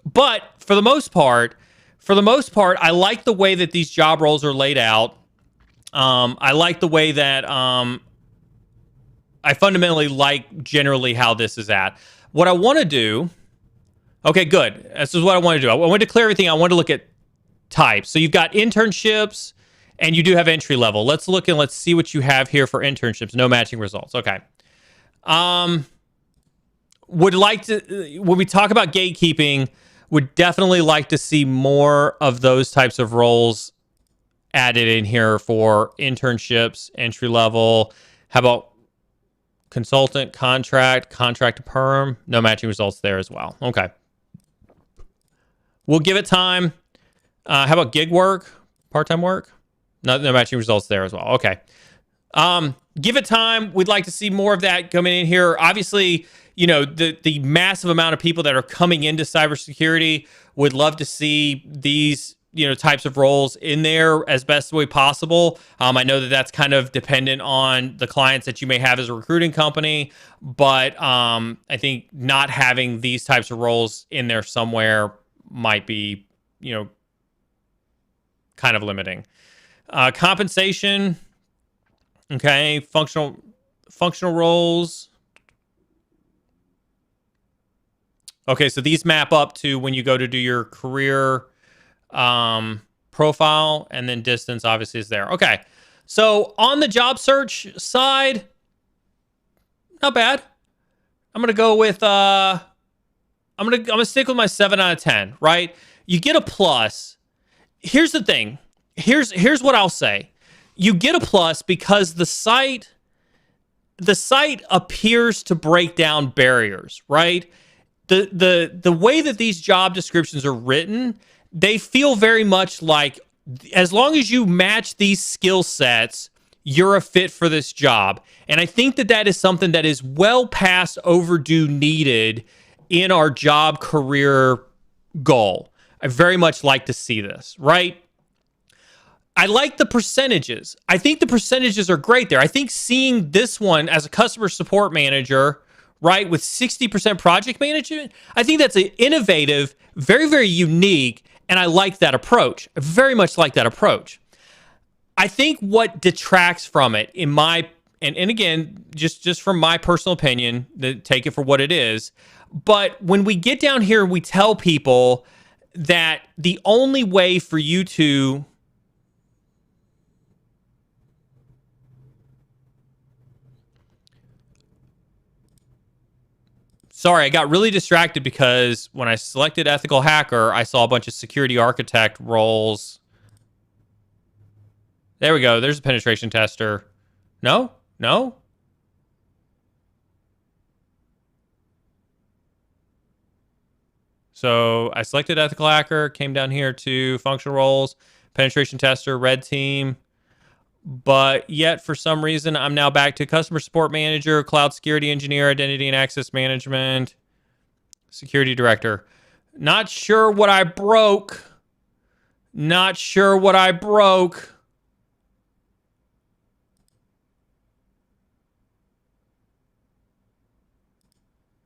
But for the most part, I like the way that these job roles are laid out. I like the way that I fundamentally like generally how this is at. What I want to do, okay, good. This is what I want to do. I want to clear everything. I want to look at types. So you've got internships and you do have entry level. Let's look and let's see what you have here for internships. No matching results. Okay. Would like to, when we talk about gatekeeping, would definitely like to see more of those types of roles added in here for internships, entry level. How about consultant, contract to perm? No matching results there as well. Okay. We'll give it time. How about gig work, part-time work? No matching results there as well. Okay. Give it time. We'd like to see more of that coming in here. Obviously, the massive amount of people that are coming into cybersecurity would love to see these, types of roles in there as best way possible. I know that that's kind of dependent on the clients that you may have as a recruiting company, but I think not having these types of roles in there somewhere might be, kind of limiting. Compensation. Okay. Functional roles. Okay. So these map up to when you go to do your career profile, and then distance obviously is there. Okay. So on the job search side, not bad. I'm going to go with, I'm going to stick with my 7 out of 10, right? You get a plus. Here's the thing. Here's what I'll say. You get a plus because the site appears to break down barriers, right? The way that these job descriptions are written, they feel very much like as long as you match these skill sets, you're a fit for this job. And I think that is something that is well past overdue needed in our job career goal. I very much like to see this, right? I like the percentages. I think the percentages are great there. I think seeing this one as a customer support manager, right, with 60% project management, I think that's an innovative, very, very unique, and I like that approach. I very much like that approach. I think what detracts from it, and again, just from my personal opinion, take it for what it is, but when we get down here and we tell people that the only way for you to Sorry, I got really distracted because when I selected ethical hacker, I saw a bunch of security architect roles. There we go. There's a penetration tester. No? So I selected ethical hacker, came down here to functional roles, penetration tester, red team. But yet, for some reason, I'm now back to customer support manager, cloud security engineer, identity and access management, security director. Not sure what I broke.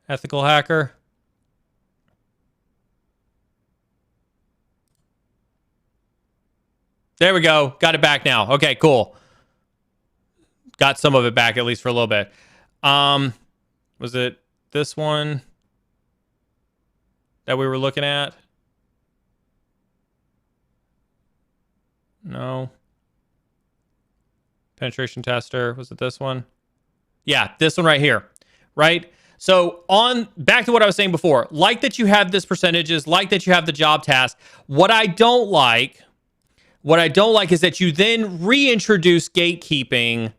Ethical hacker. There we go. Got it back now. Okay, cool. Got some of it back, at least for a little bit. Was it this one that we were looking at? No. Penetration tester. Was it this one? Yeah, this one right here. right? So on back to what I was saying before, like that you have this percentages, like that you have the job task. What I don't like is that you then reintroduce gatekeeping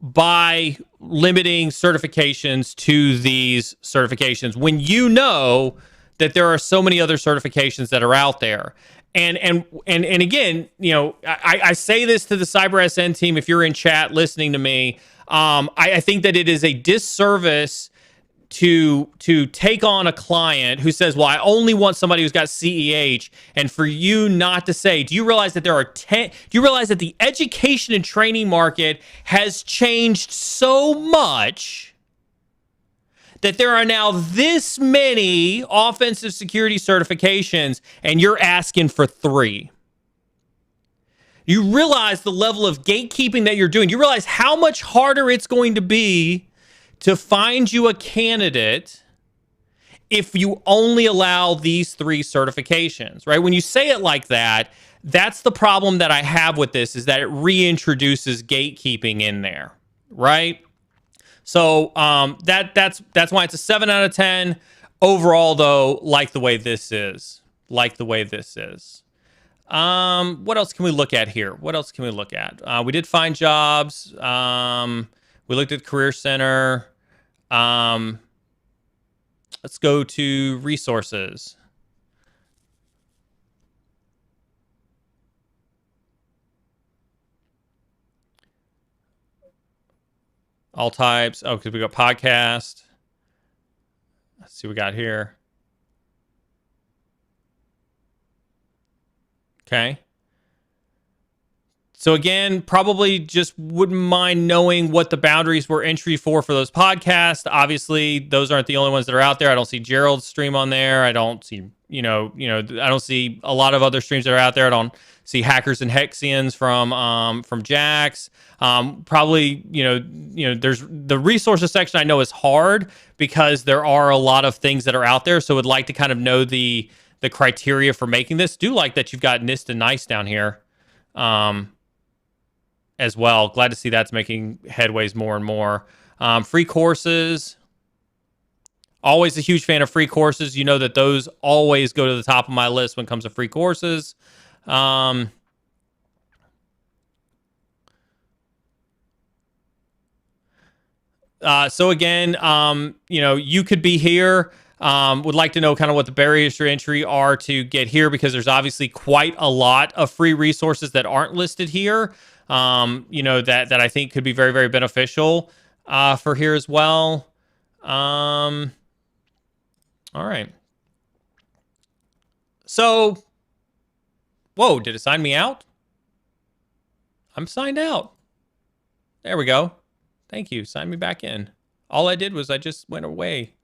by limiting certifications to these certifications when you know that there are so many other certifications that are out there. And again, I say this to the CyberSN team. If you're in chat listening to me, I think that it is a disservice to take on a client who says, well, I only want somebody who's got CEH, and for you not to say, do you realize that the education and training market has changed so much that there are now this many offensive security certifications and you're asking for 3? You realize the level of gatekeeping that you're doing. You realize how much harder it's going to be to find you a candidate if you only allow these 3 certifications, right? When you say it like that, that's the problem that I have with this, is that it reintroduces gatekeeping in there, right? So that's why it's a 7 out of 10. Overall, though, like the way this is. What else can we look at here? We did find jobs. We looked at Career Center. Let's go to resources. All types. Oh, because we got podcast. Let's see what we got here. Okay. So again, probably just wouldn't mind knowing what the boundaries were entry for those podcasts. Obviously, those aren't the only ones that are out there. I don't see Gerald's stream on there. I don't see, I don't see a lot of other streams that are out there. I don't see Hackers and Hexians from Jax. Probably, there's the resources section. I know is hard because there are a lot of things that are out there. So would like to kind of know the criteria for making this. Do like that you've got NIST and NICE down here. As well. Glad to see that's making headways more and more. Free courses. Always a huge fan of free courses. You know that those always go to the top of my list when it comes to free courses. So again, you could be here. Would like to know kind of what the barriers to entry are to get here, because there's obviously quite a lot of free resources that aren't listed here. That I think could be very, very beneficial for here as well. All right. So, whoa, did it sign me out? I'm signed out. There we go. Thank you. Sign me back in. All I did was I just went away.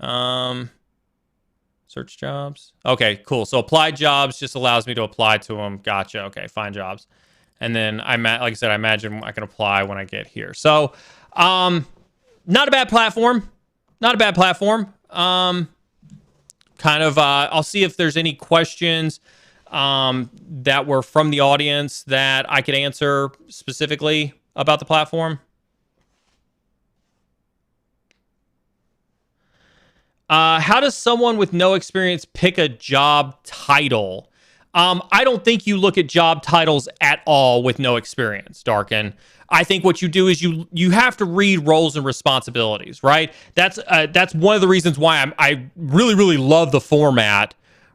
Search jobs. Okay, cool. So applied jobs just allows me to apply to them. Gotcha. Okay, find jobs. And then like I said, I imagine I can apply when I get here. So, not a bad platform. I'll see if there's any questions that were from the audience that I could answer specifically about the platform. How does someone with no experience pick a job title? I don't think you look at job titles at all with no experience, Darkin. I think what you do is you have to read roles and responsibilities, right? That's one of the reasons why I really, really love the format,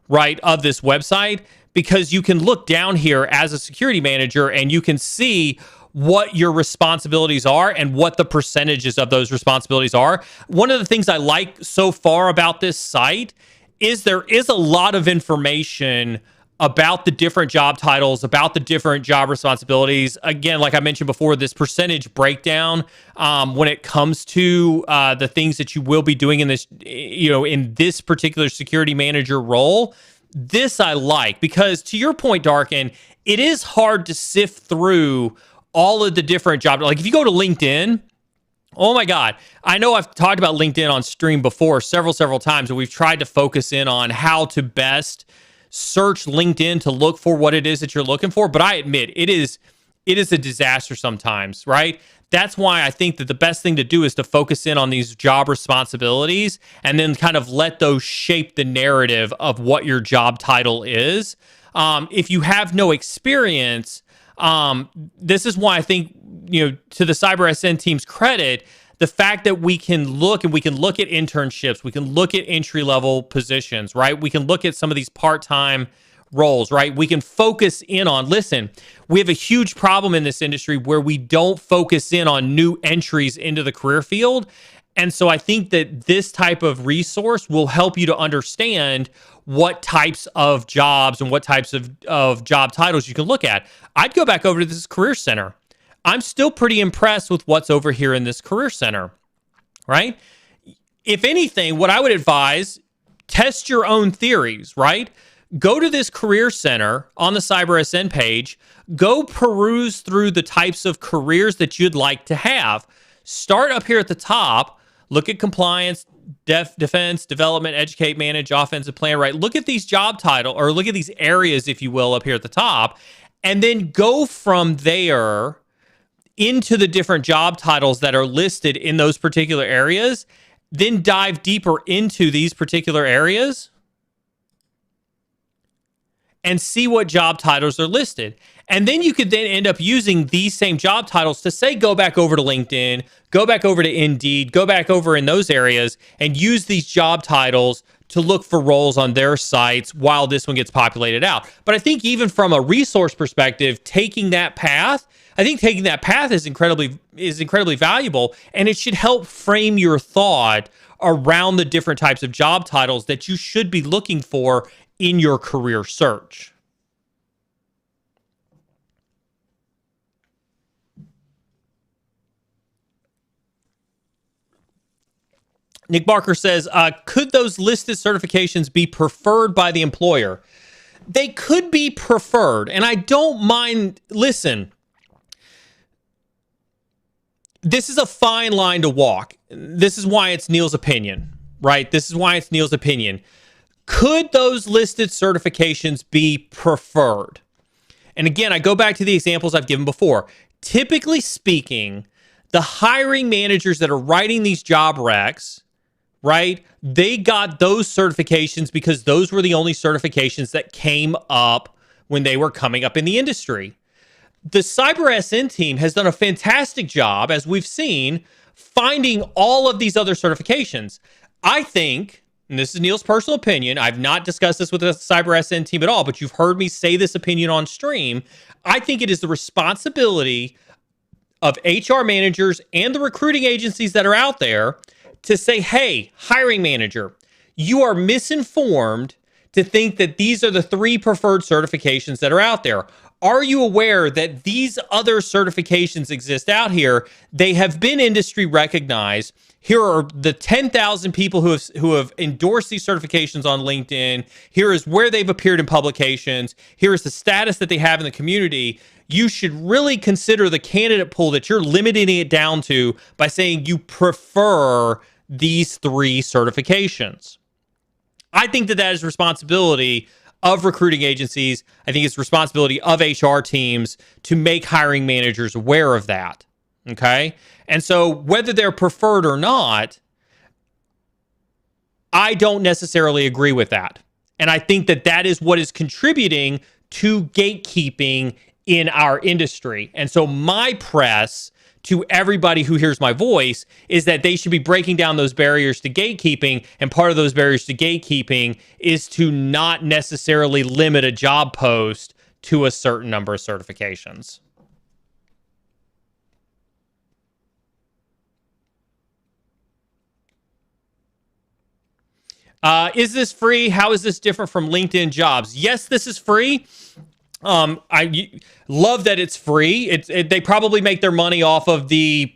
right, of this website, because you can look down here as a security manager and you can see what your responsibilities are and what the percentages of those responsibilities are. One of the things I like so far about this site is there is a lot of information about the different job titles, about the different job responsibilities. Again, like I mentioned before, this percentage breakdown when it comes to the things that you will be doing in this, in this particular security manager role. This I like, because to your point, Darkin, it is hard to sift through all of the different jobs. Like if you go to LinkedIn, oh my God, I know I've talked about LinkedIn on stream before several times, and we've tried to focus in on how to best search LinkedIn to look for what it is that you're looking for. But I admit it is it is a disaster sometimes, right? That's why I think that the best thing to do is to focus in on these job responsibilities and then kind of let those shape the narrative of what your job title is. If you have no experience, this is why I think, to the CyberSN team's credit, the fact that we can look at internships, we can look at entry level positions, right? We can look at some of these part-time roles, right? We can focus in on, listen, we have a huge problem in this industry where we don't focus in on new entries into the career field. And so I think that this type of resource will help you to understand what types of jobs and what types of job titles you can look at. I'd go back over to this Career Center. I'm still pretty impressed with what's over here in this Career Center, right? If anything, what I would advise, test your own theories, right? Go to this Career Center on the CyberSN page, go peruse through the types of careers that you'd like to have. Start up here at the top, look at compliance, defense, development, educate, manage, offensive plan, right? Look at these job title, or look at these areas, if you will, up here at the top, and then go from there into the different job titles that are listed in those particular areas, then dive deeper into these particular areas and see what job titles are listed. And then you could then end up using these same job titles to say, go back over to LinkedIn, go back over to Indeed, go back over in those areas and use these job titles to look for roles on their sites while this one gets populated out. But I think even from a resource perspective, taking that path is incredibly valuable, and it should help frame your thought around the different types of job titles that you should be looking for in your career search. Nick Barker says, could those listed certifications be preferred by the employer? They could be preferred, and I don't mind. Listen, this is a fine line to walk. This is why it's Neil's opinion, right? This is why it's Neil's opinion. Could those listed certifications be preferred? And again, I go back to the examples I've given before. Typically speaking, the hiring managers that are writing these job recs, right, they got those certifications because those were the only certifications that came up when they were coming up in the industry. The CyberSN team has done a fantastic job, as we've seen, finding all of these other certifications. I think, and this is Neil's personal opinion, I've not discussed this with the CyberSN team at all, but you've heard me say this opinion on stream. I think it is the responsibility of HR managers and the recruiting agencies that are out there to say, hey, hiring manager, you are misinformed to think that these are the 3 preferred certifications that are out there. Are you aware that these other certifications exist out here? They have been industry recognized. Here are the 10,000 people who have endorsed these certifications on LinkedIn. Here is where they've appeared in publications. Here is the status that they have in the community. You should really consider the candidate pool that you're limiting it down to by saying you prefer these 3 certifications. I think that is responsibility of recruiting agencies. I think it's responsibility of HR teams to make hiring managers aware of that. Okay? And so whether they're preferred or not, I don't necessarily agree with that. And I think that is what is contributing to gatekeeping in our industry. And so my press to everybody who hears my voice is that they should be breaking down those barriers to gatekeeping. And part of those barriers to gatekeeping is to not necessarily limit a job post to a certain number of certifications. Is this free? How is this different from LinkedIn Jobs? Yes, this is free. I love that it's free. They probably make their money off of the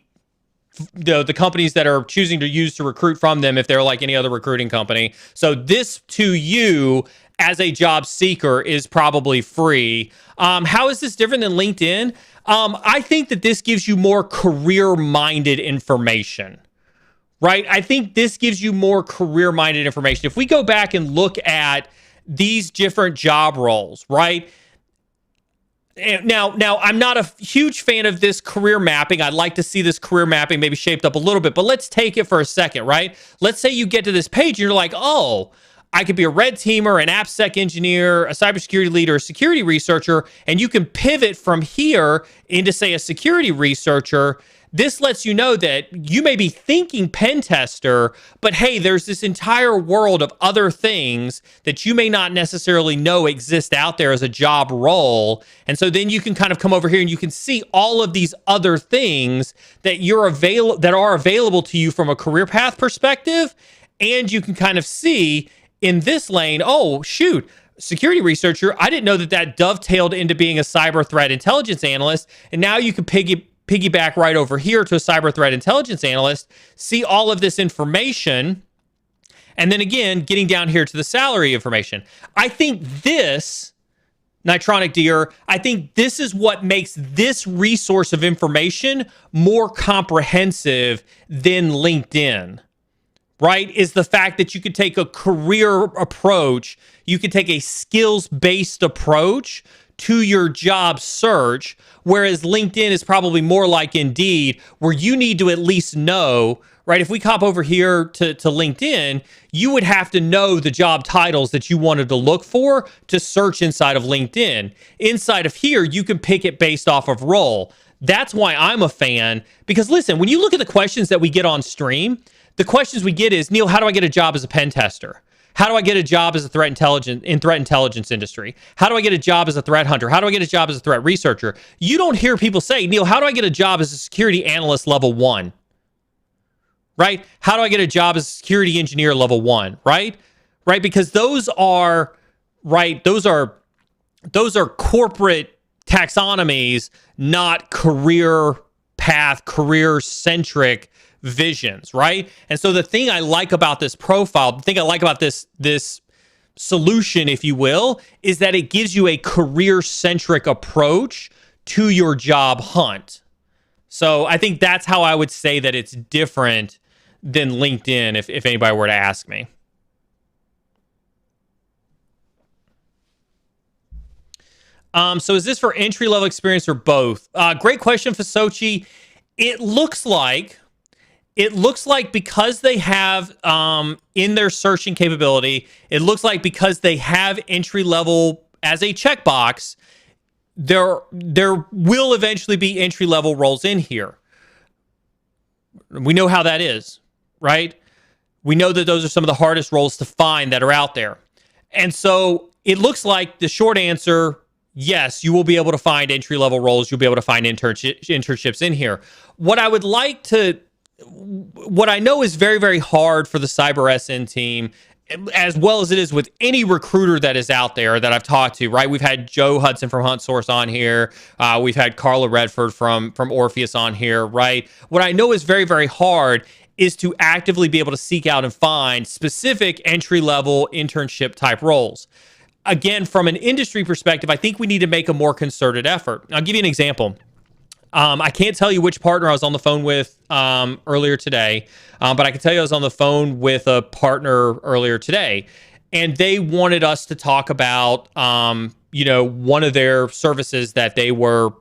companies that are choosing to use to recruit from them if they're like any other recruiting company. So this to you as a job seeker is probably free. How is this different than LinkedIn? I think that this gives you more career-minded information. Right? I think this gives you more career-minded information. If we go back and look at these different job roles, right? Now, I'm not a huge fan of this career mapping. I'd like to see this career mapping maybe shaped up a little bit, but let's take it for a second, right? Let's say you get to this page and you're like, oh, I could be a red teamer, an AppSec engineer, a cybersecurity leader, a security researcher, and you can pivot from here into, say, a security researcher. This lets you know that you may be thinking pen tester, but hey, there's this entire world of other things that you may not necessarily know exist out there as a job role. And so then you can kind of come over here and you can see all of these other things that that are available to you from a career path perspective. And you can kind of see in this lane, oh, shoot, security researcher, I didn't know that dovetailed into being a cyber threat intelligence analyst. And now you can piggyback right over here to a cyber threat intelligence analyst, see all of this information, and then again, getting down here to the salary information. I think this, Nitronic Deer, I think this is what makes this resource of information more comprehensive than LinkedIn. Right, is the fact that you could take a career approach, you could take a skills-based approach to your job search, whereas LinkedIn is probably more like Indeed, where you need to at least know, right? If we hop over here to LinkedIn, you would have to know the job titles that you wanted to look for to search inside of LinkedIn. Inside of here, you can pick it based off of role. That's why I'm a fan, because listen, when you look at the questions that we get on stream, the questions we get is, Neil, how do I get a job as a pen tester? How do I get a job as a threat intelligence industry? How do I get a job as a threat hunter? How do I get a job as a threat researcher? You don't hear people say, Neil, how do I get a job as a security analyst level 1? Right? How do I get a job as a security engineer level 1? Right? Right? Because those are corporate taxonomies, not career path, career centric visions, right? And so the thing I like about this profile, the thing I like about this solution, if you will, is that it gives you a career-centric approach to your job hunt. So I think that's how I would say that it's different than LinkedIn, if anybody were to ask me. So is this for entry-level experience or both? Great question, Fasochi. It looks like because they have in their searching capability, it looks like because they have entry level as a checkbox, there will eventually be entry level roles in here. We know how that is, right? We know that those are some of the hardest roles to find that are out there. And so it looks like the short answer, yes, you will be able to find entry level roles. You'll be able to find internships in here. What I know is very, very hard for the CyberSN team, as well as it is with any recruiter that is out there that I've talked to, right? We've had Joe Hudson from HuntSource on here. We've had Carla Redford from Orpheus on here, right? What I know is very, very hard is to actively be able to seek out and find specific entry-level internship type roles. Again, from an industry perspective, I think we need to make a more concerted effort. I'll give you an example. I can't tell you which partner I was on the phone with earlier today, but I can tell you I was on the phone with a partner earlier today, and they wanted us to talk about, one of their services that they were,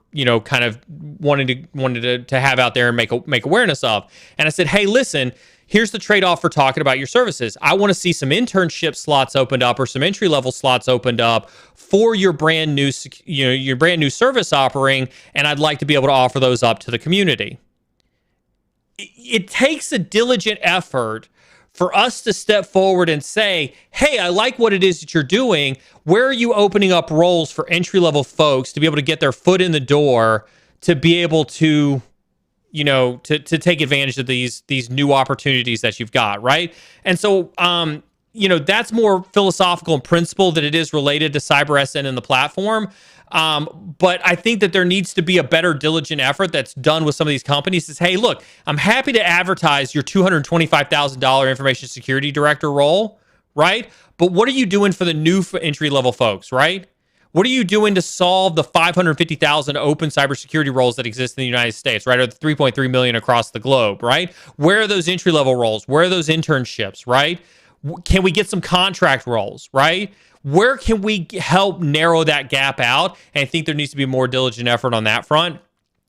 kind of wanted to have out there and make awareness of. And I said, hey, listen, here's the trade-off for talking about your services. I want to see some internship slots opened up or some entry-level slots opened up for your brand new service offering, and I'd like to be able to offer those up to the community. It takes a diligent effort for us to step forward and say, hey, I like what it is that you're doing. Where are you opening up roles for entry-level folks to be able to get their foot in the door to be able to to take advantage of these new opportunities that you've got, right? And so, that's more philosophical and principle than it is related to CyberSN and the platform. But I think that there needs to be a better diligent effort that's done with some of these companies. Is, hey, look, I'm happy to advertise your $225,000 information security director role, right? But what are you doing for the new entry-level folks, right? What are you doing to solve the 550,000 open cybersecurity roles that exist in the United States, right? Or the 3.3 million across the globe, right? Where are those entry-level roles? Where are those internships, right? Can we get some contract roles, right? Where can we help narrow that gap out? And I think there needs to be more diligent effort on that front.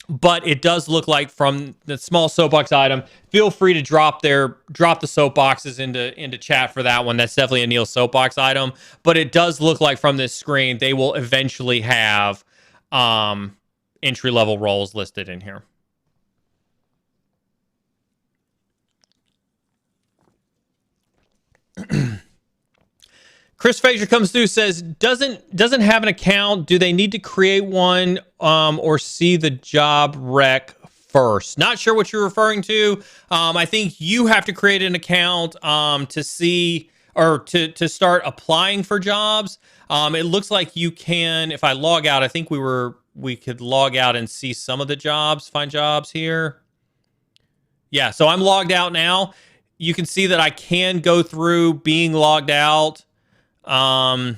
But it does look like from the small soapbox item, feel free to drop the soapboxes into chat for that one. That's definitely a Neil soapbox item. But it does look like from this screen, they will eventually have entry-level roles listed in here. Chris Frazier comes through, says, doesn't have an account. Do they need to create one or see the job rec first? Not sure what you're referring to. I think you have to create an account to see or to start applying for jobs. It looks like you can, if I log out, I think we could log out and see some of the jobs, find jobs here. Yeah, so I'm logged out now. You can see that I can go through being logged out. And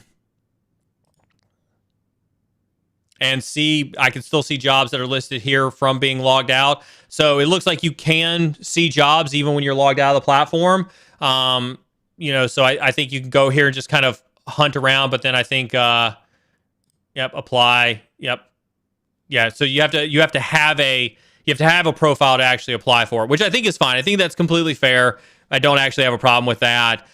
see, I can still see jobs that are listed here from being logged out. So it looks like you can see jobs even when you're logged out of the platform. So I think you can go here and just kind of hunt around, but then I think, apply. Yep. Yeah. So you have to have a profile to actually apply for it, which I think is fine. I think that's completely fair. I don't actually have a problem with that.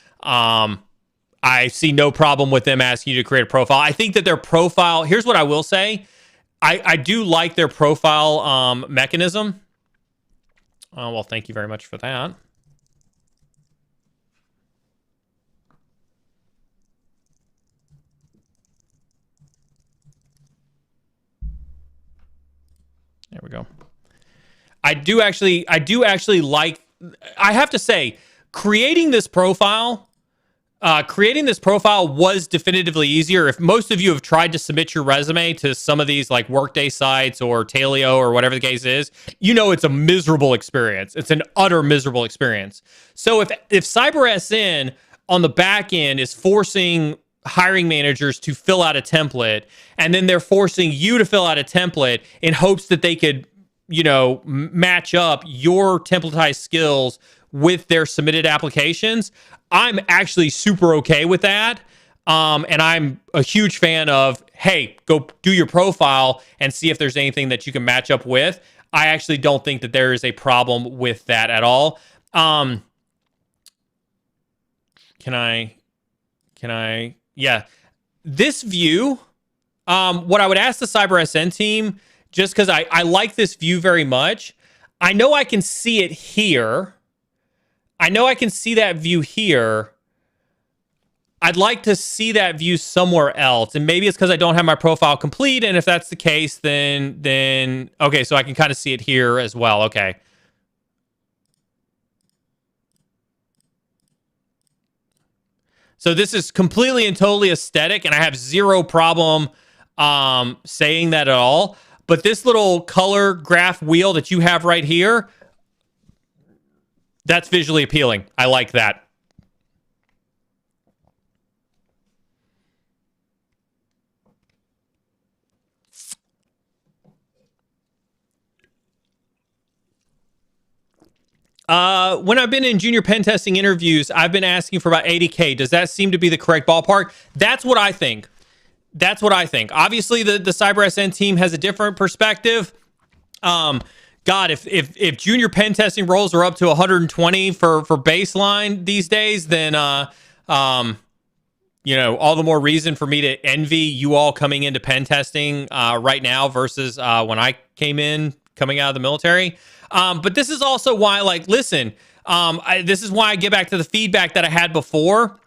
I see no problem with them asking you to create a profile. I think that their profile, here's what I will say. I do like their profile mechanism. Well, thank you very much for that. There we go. I do actually like, I have to say, creating this profile was definitively easier. If most of you have tried to submit your resume to some of these like Workday sites or Taleo or whatever the case is, it's a miserable experience. It's an utter miserable experience. So if CyberSN on the back end is forcing hiring managers to fill out a template, and then they're forcing you to fill out a template in hopes that they could, match up your templatized skills with their submitted applications, I'm actually super okay with that. And I'm a huge fan of, hey, go do your profile and see if there's anything that you can match up with. I actually don't think that there is a problem with that at all. Can I, yeah. This view, what I would ask the CyberSN team, just because I like this view very much, I know I can see it here. I know I can see that view here. I'd like to see that view somewhere else. And maybe it's because I don't have my profile complete. And if that's the case, then okay, so I can kind of see it here as well. Okay. So this is completely and totally aesthetic, and I have zero problem saying that at all. But this little color graph wheel that you have right here, that's visually appealing. I like that. When I've been in junior pen testing interviews, I've been asking for about 80K. Does that seem to be the correct ballpark? That's what I think. Obviously, the CyberSN team has a different perspective. God, if junior pen testing roles are up to 120 for baseline these days, then all the more reason for me to envy you all coming into pen testing right now versus when I coming out of the military. But this is also why, listen, this is why I get back to the feedback that I had before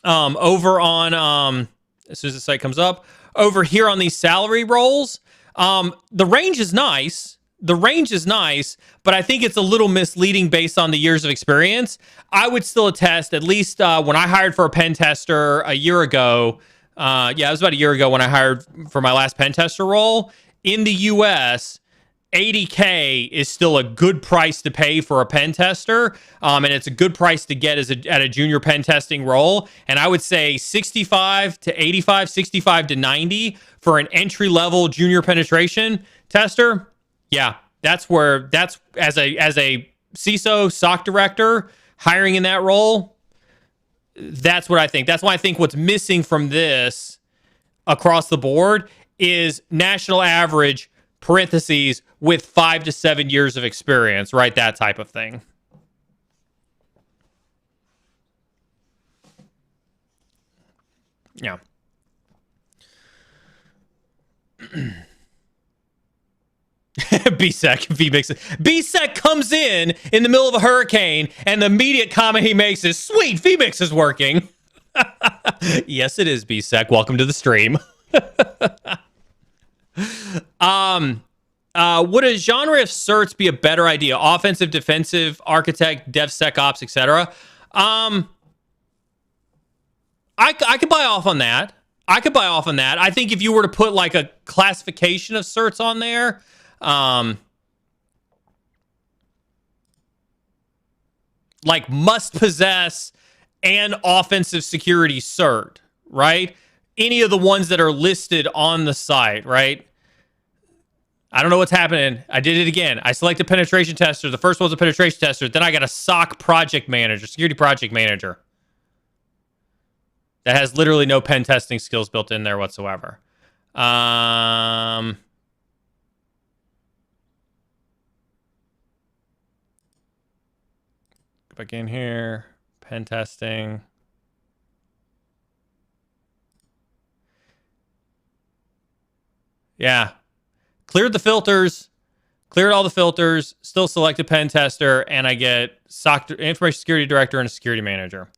over on, as soon as the site comes up, over here on these salary roles. The range is nice. But I think it's a little misleading based on the years of experience. I would still attest, at least when I hired for a pen tester a year ago, it was about a year ago when I hired for my last pen tester role in the US, 80K is still a good price to pay for a pen tester, and it's a good price to get at a junior pen testing role. And I would say 65 to 85, 65 to 90 for an entry-level junior penetration tester. Yeah, that's as a CISO, SOC director, hiring in that role, That's what I think. That's why I think what's missing from this across the board is national average parentheses with 5 to 7 years of experience, right? That type of thing. Yeah. BSEC, BSEC comes in the middle of a hurricane, and the immediate comment he makes is, "Sweet, vMix is working." Yes, it is, BSEC. Welcome to the stream. Would a genre of certs be a better idea? Offensive, defensive, architect, DevSecOps, etc. I could buy off on that. I think if you were to put like a classification of certs on there, like must possess and offensive security cert, right? Any of the ones that are listed on the site, right? I don't know what's happening. I did it again. I selected penetration tester. The first one's a penetration tester. Then I got a SOC project manager, security project manager. That has literally no pen testing skills built in there whatsoever. Go back in here. Pen testing. Yeah. Cleared the filters. Cleared all the filters. Still selected pen tester. And I get SOC, information security director, and a security manager.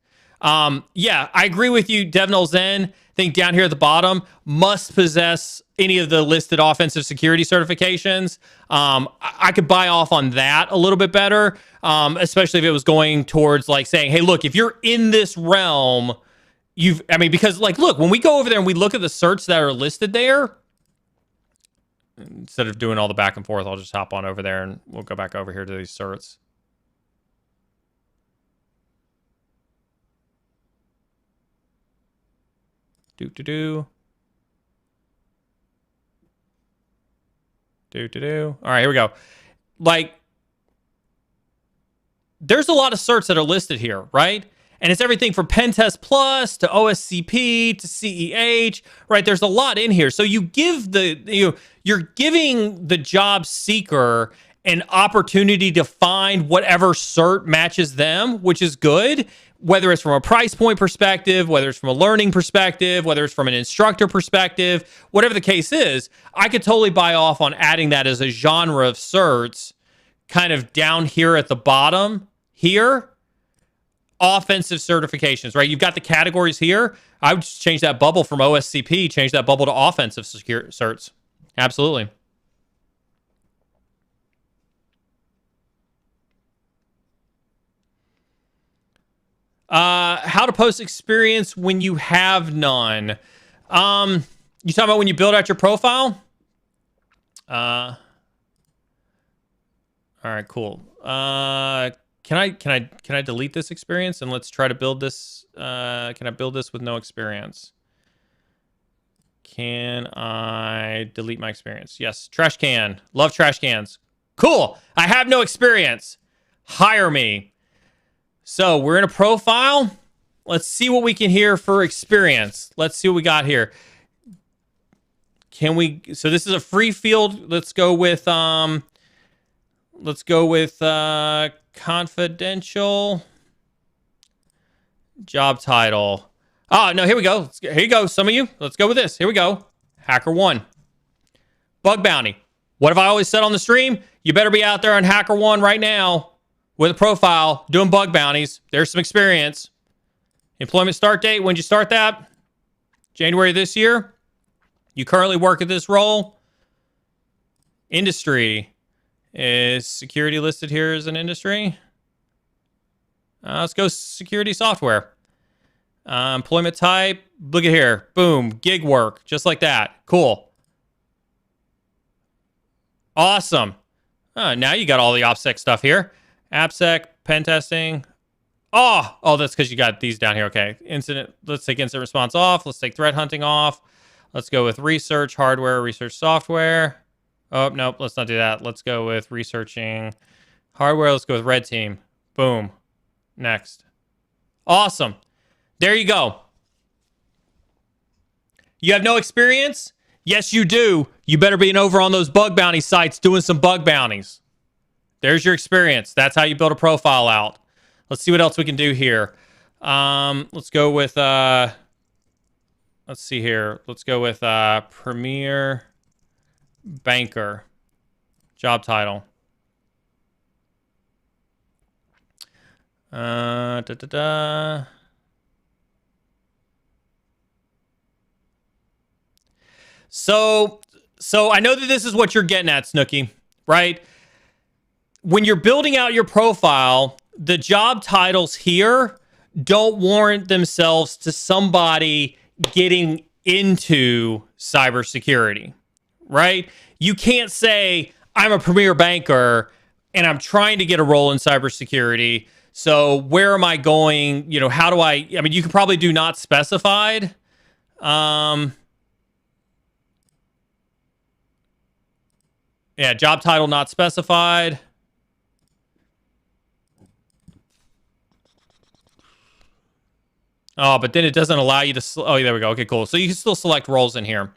Yeah, I agree with you, DevNull Zen. I think down here at the bottom, must possess any of the listed offensive security certifications. I could buy off on that a little bit better, especially if it was going towards like saying, hey, look, if you're in this realm, because like, look, when we go over there and we look at the certs that are listed there, instead of doing all the back and forth, I'll just hop on over there and we'll go back over here to these certs. Do. All right, here we go. Like, there's a lot of certs that are listed here, right? And it's everything from Pentest Plus to OSCP to CEH, right? There's a lot in here. So you give you're giving the job seeker an opportunity to find whatever cert matches them, which is good. Whether it's from a price point perspective, whether it's from a learning perspective, whether it's from an instructor perspective, whatever the case is, I could totally buy off on adding that as a genre of certs kind of down here at the bottom here. Offensive certifications, right? You've got the categories here. I would just change that bubble from OSCP, change that bubble to offensive secure certs. Absolutely. How to post experience when you have none. You talking about when you build out your profile? All right, cool. Can I delete this experience and let's try to build this? Can I build this with no experience? Can I delete my experience? Yes. Trash can. Love trash cans. Cool. I have no experience. Hire me. So we're in a profile. Let's see what we can hear for experience. Let's see what we got here. So this is a free field. Let's go with confidential job title. Oh, no, here we go. Here you go. Some of you, let's go with this. Here we go. HackerOne. Bug bounty. What have I always said on the stream? You better be out there on HackerOne right now with a profile doing bug bounties. There's some experience. Employment start date. When did you start that? January this year. You currently work at this role. Industry. Is security listed here as an industry? Let's go security software. Employment type. Look at here. Boom. Gig work. Just like that. Cool. Awesome. Now you got all the OPSEC stuff here. AppSec, pen testing. Oh, that's because you got these down here. Okay. Incident. Let's take incident response off. Let's take threat hunting off. Let's go with research hardware, research software. Oh, nope. Let's not do that. Let's go with researching hardware. Let's go with red team. Boom. Next. Awesome. There you go. You have no experience? Yes, you do. You better be over on those bug bounty sites doing some bug bounties. There's your experience. That's how you build a profile out. Let's see what else we can do here. Let's go with, let's see here. Let's go with Premier Banker. Job title. So I know that this is what you're getting at, Snooki, right? When you're building out your profile, the job titles here don't warrant themselves to somebody getting into cybersecurity, right? You can't say, I'm a premier banker and I'm trying to get a role in cybersecurity. So where am I going? You know, how do I mean, you could probably do not specified. Yeah, job title not specified. Oh, but then it doesn't allow you to... Oh, there we go. Okay, cool. So you can still select roles in here.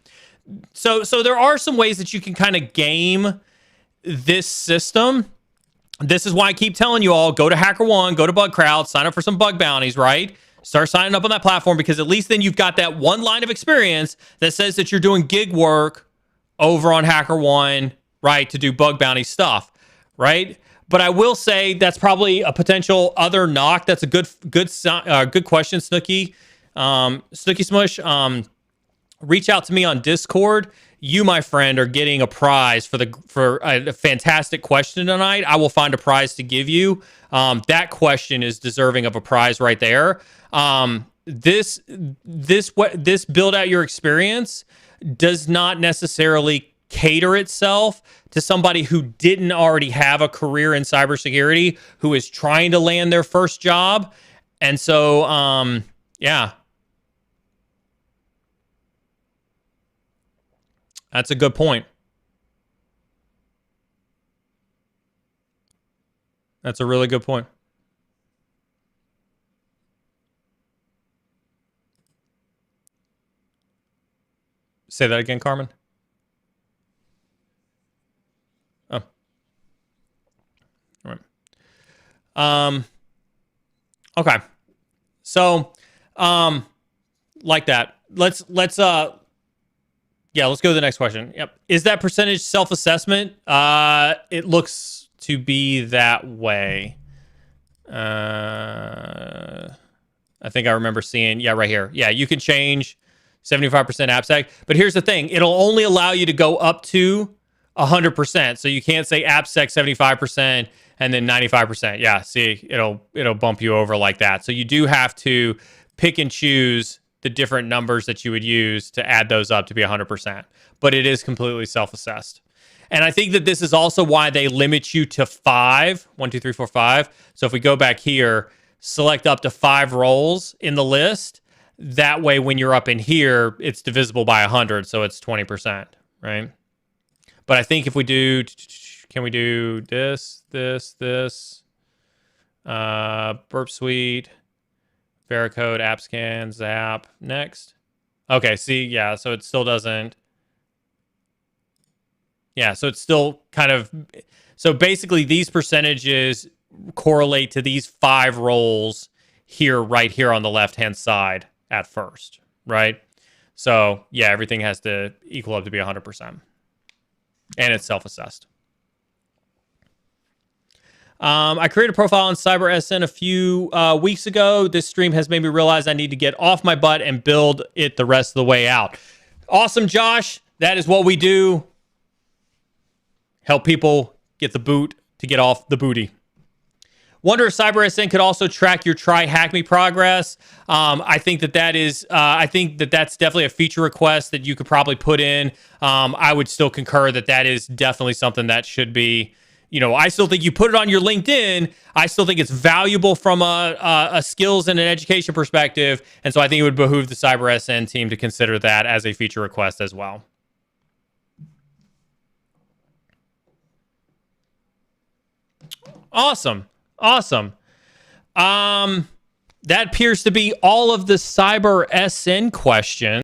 So there are some ways that you can kind of game this system. This is why I keep telling you all, go to HackerOne, go to BugCrowd, sign up for some bug bounties, right? Start signing up on that platform, because at least then you've got that one line of experience that says that you're doing gig work over on HackerOne, right, to do bug bounty stuff, right? But I will say that's probably a potential other knock. That's a good question, Snooki. Snooki Smush, reach out to me on Discord. You, my friend, are getting a prize for a fantastic question tonight. I will find a prize to give you. That question is deserving of a prize right there. This build out your experience does not necessarily cater itself to somebody who didn't already have a career in cybersecurity, who is trying to land their first job. And so, yeah. That's a good point. That's a really good point. Say that again, Carmen. Oh. All right. Okay. So, like that. Let's yeah, let's go to the next question. Yep. Is that percentage self-assessment? It looks to be that way. I think I remember seeing, yeah, right here. Yeah, you can change 75% AppSec. But here's the thing. It'll only allow you to go up to 100%. So you can't say AppSec 75% and then 95%. Yeah, see, it'll bump you over like that. So you do have to pick and choose the different numbers that you would use to add those up to be 100%. But it is completely self-assessed. And I think that this is also why they limit you to 5. 1, 2, 3, 4, 5. So if we go back here, select up to 5 roles in the list. That way, when you're up in here, it's divisible by 100. So it's 20%, right? But I think if we do, can we do this, Burp Suite, Veracode, AppScan, Zap, next. Okay, see, yeah, so it still doesn't. Yeah, so it's still kind of, so basically these percentages correlate to these 5 roles here, right here on the left-hand side at first, right? So yeah, everything has to equal up to be 100%. And it's self-assessed. I created a profile on CyberSN a few weeks ago. This stream has made me realize I need to get off my butt and build it the rest of the way out. Awesome, Josh. That is what we do. Help people get the boot to get off the booty. Wonder if CyberSN could also track your try hack me progress. I think that is. I think that that's definitely a feature request that you could probably put in. I would still concur that is definitely something that should be. You know, I still think you put it on your LinkedIn. I still think it's valuable from a skills and an education perspective. And so I think it would behoove the CyberSN team to consider that as a feature request as well. Awesome. that appears to be all of the CyberSN questions.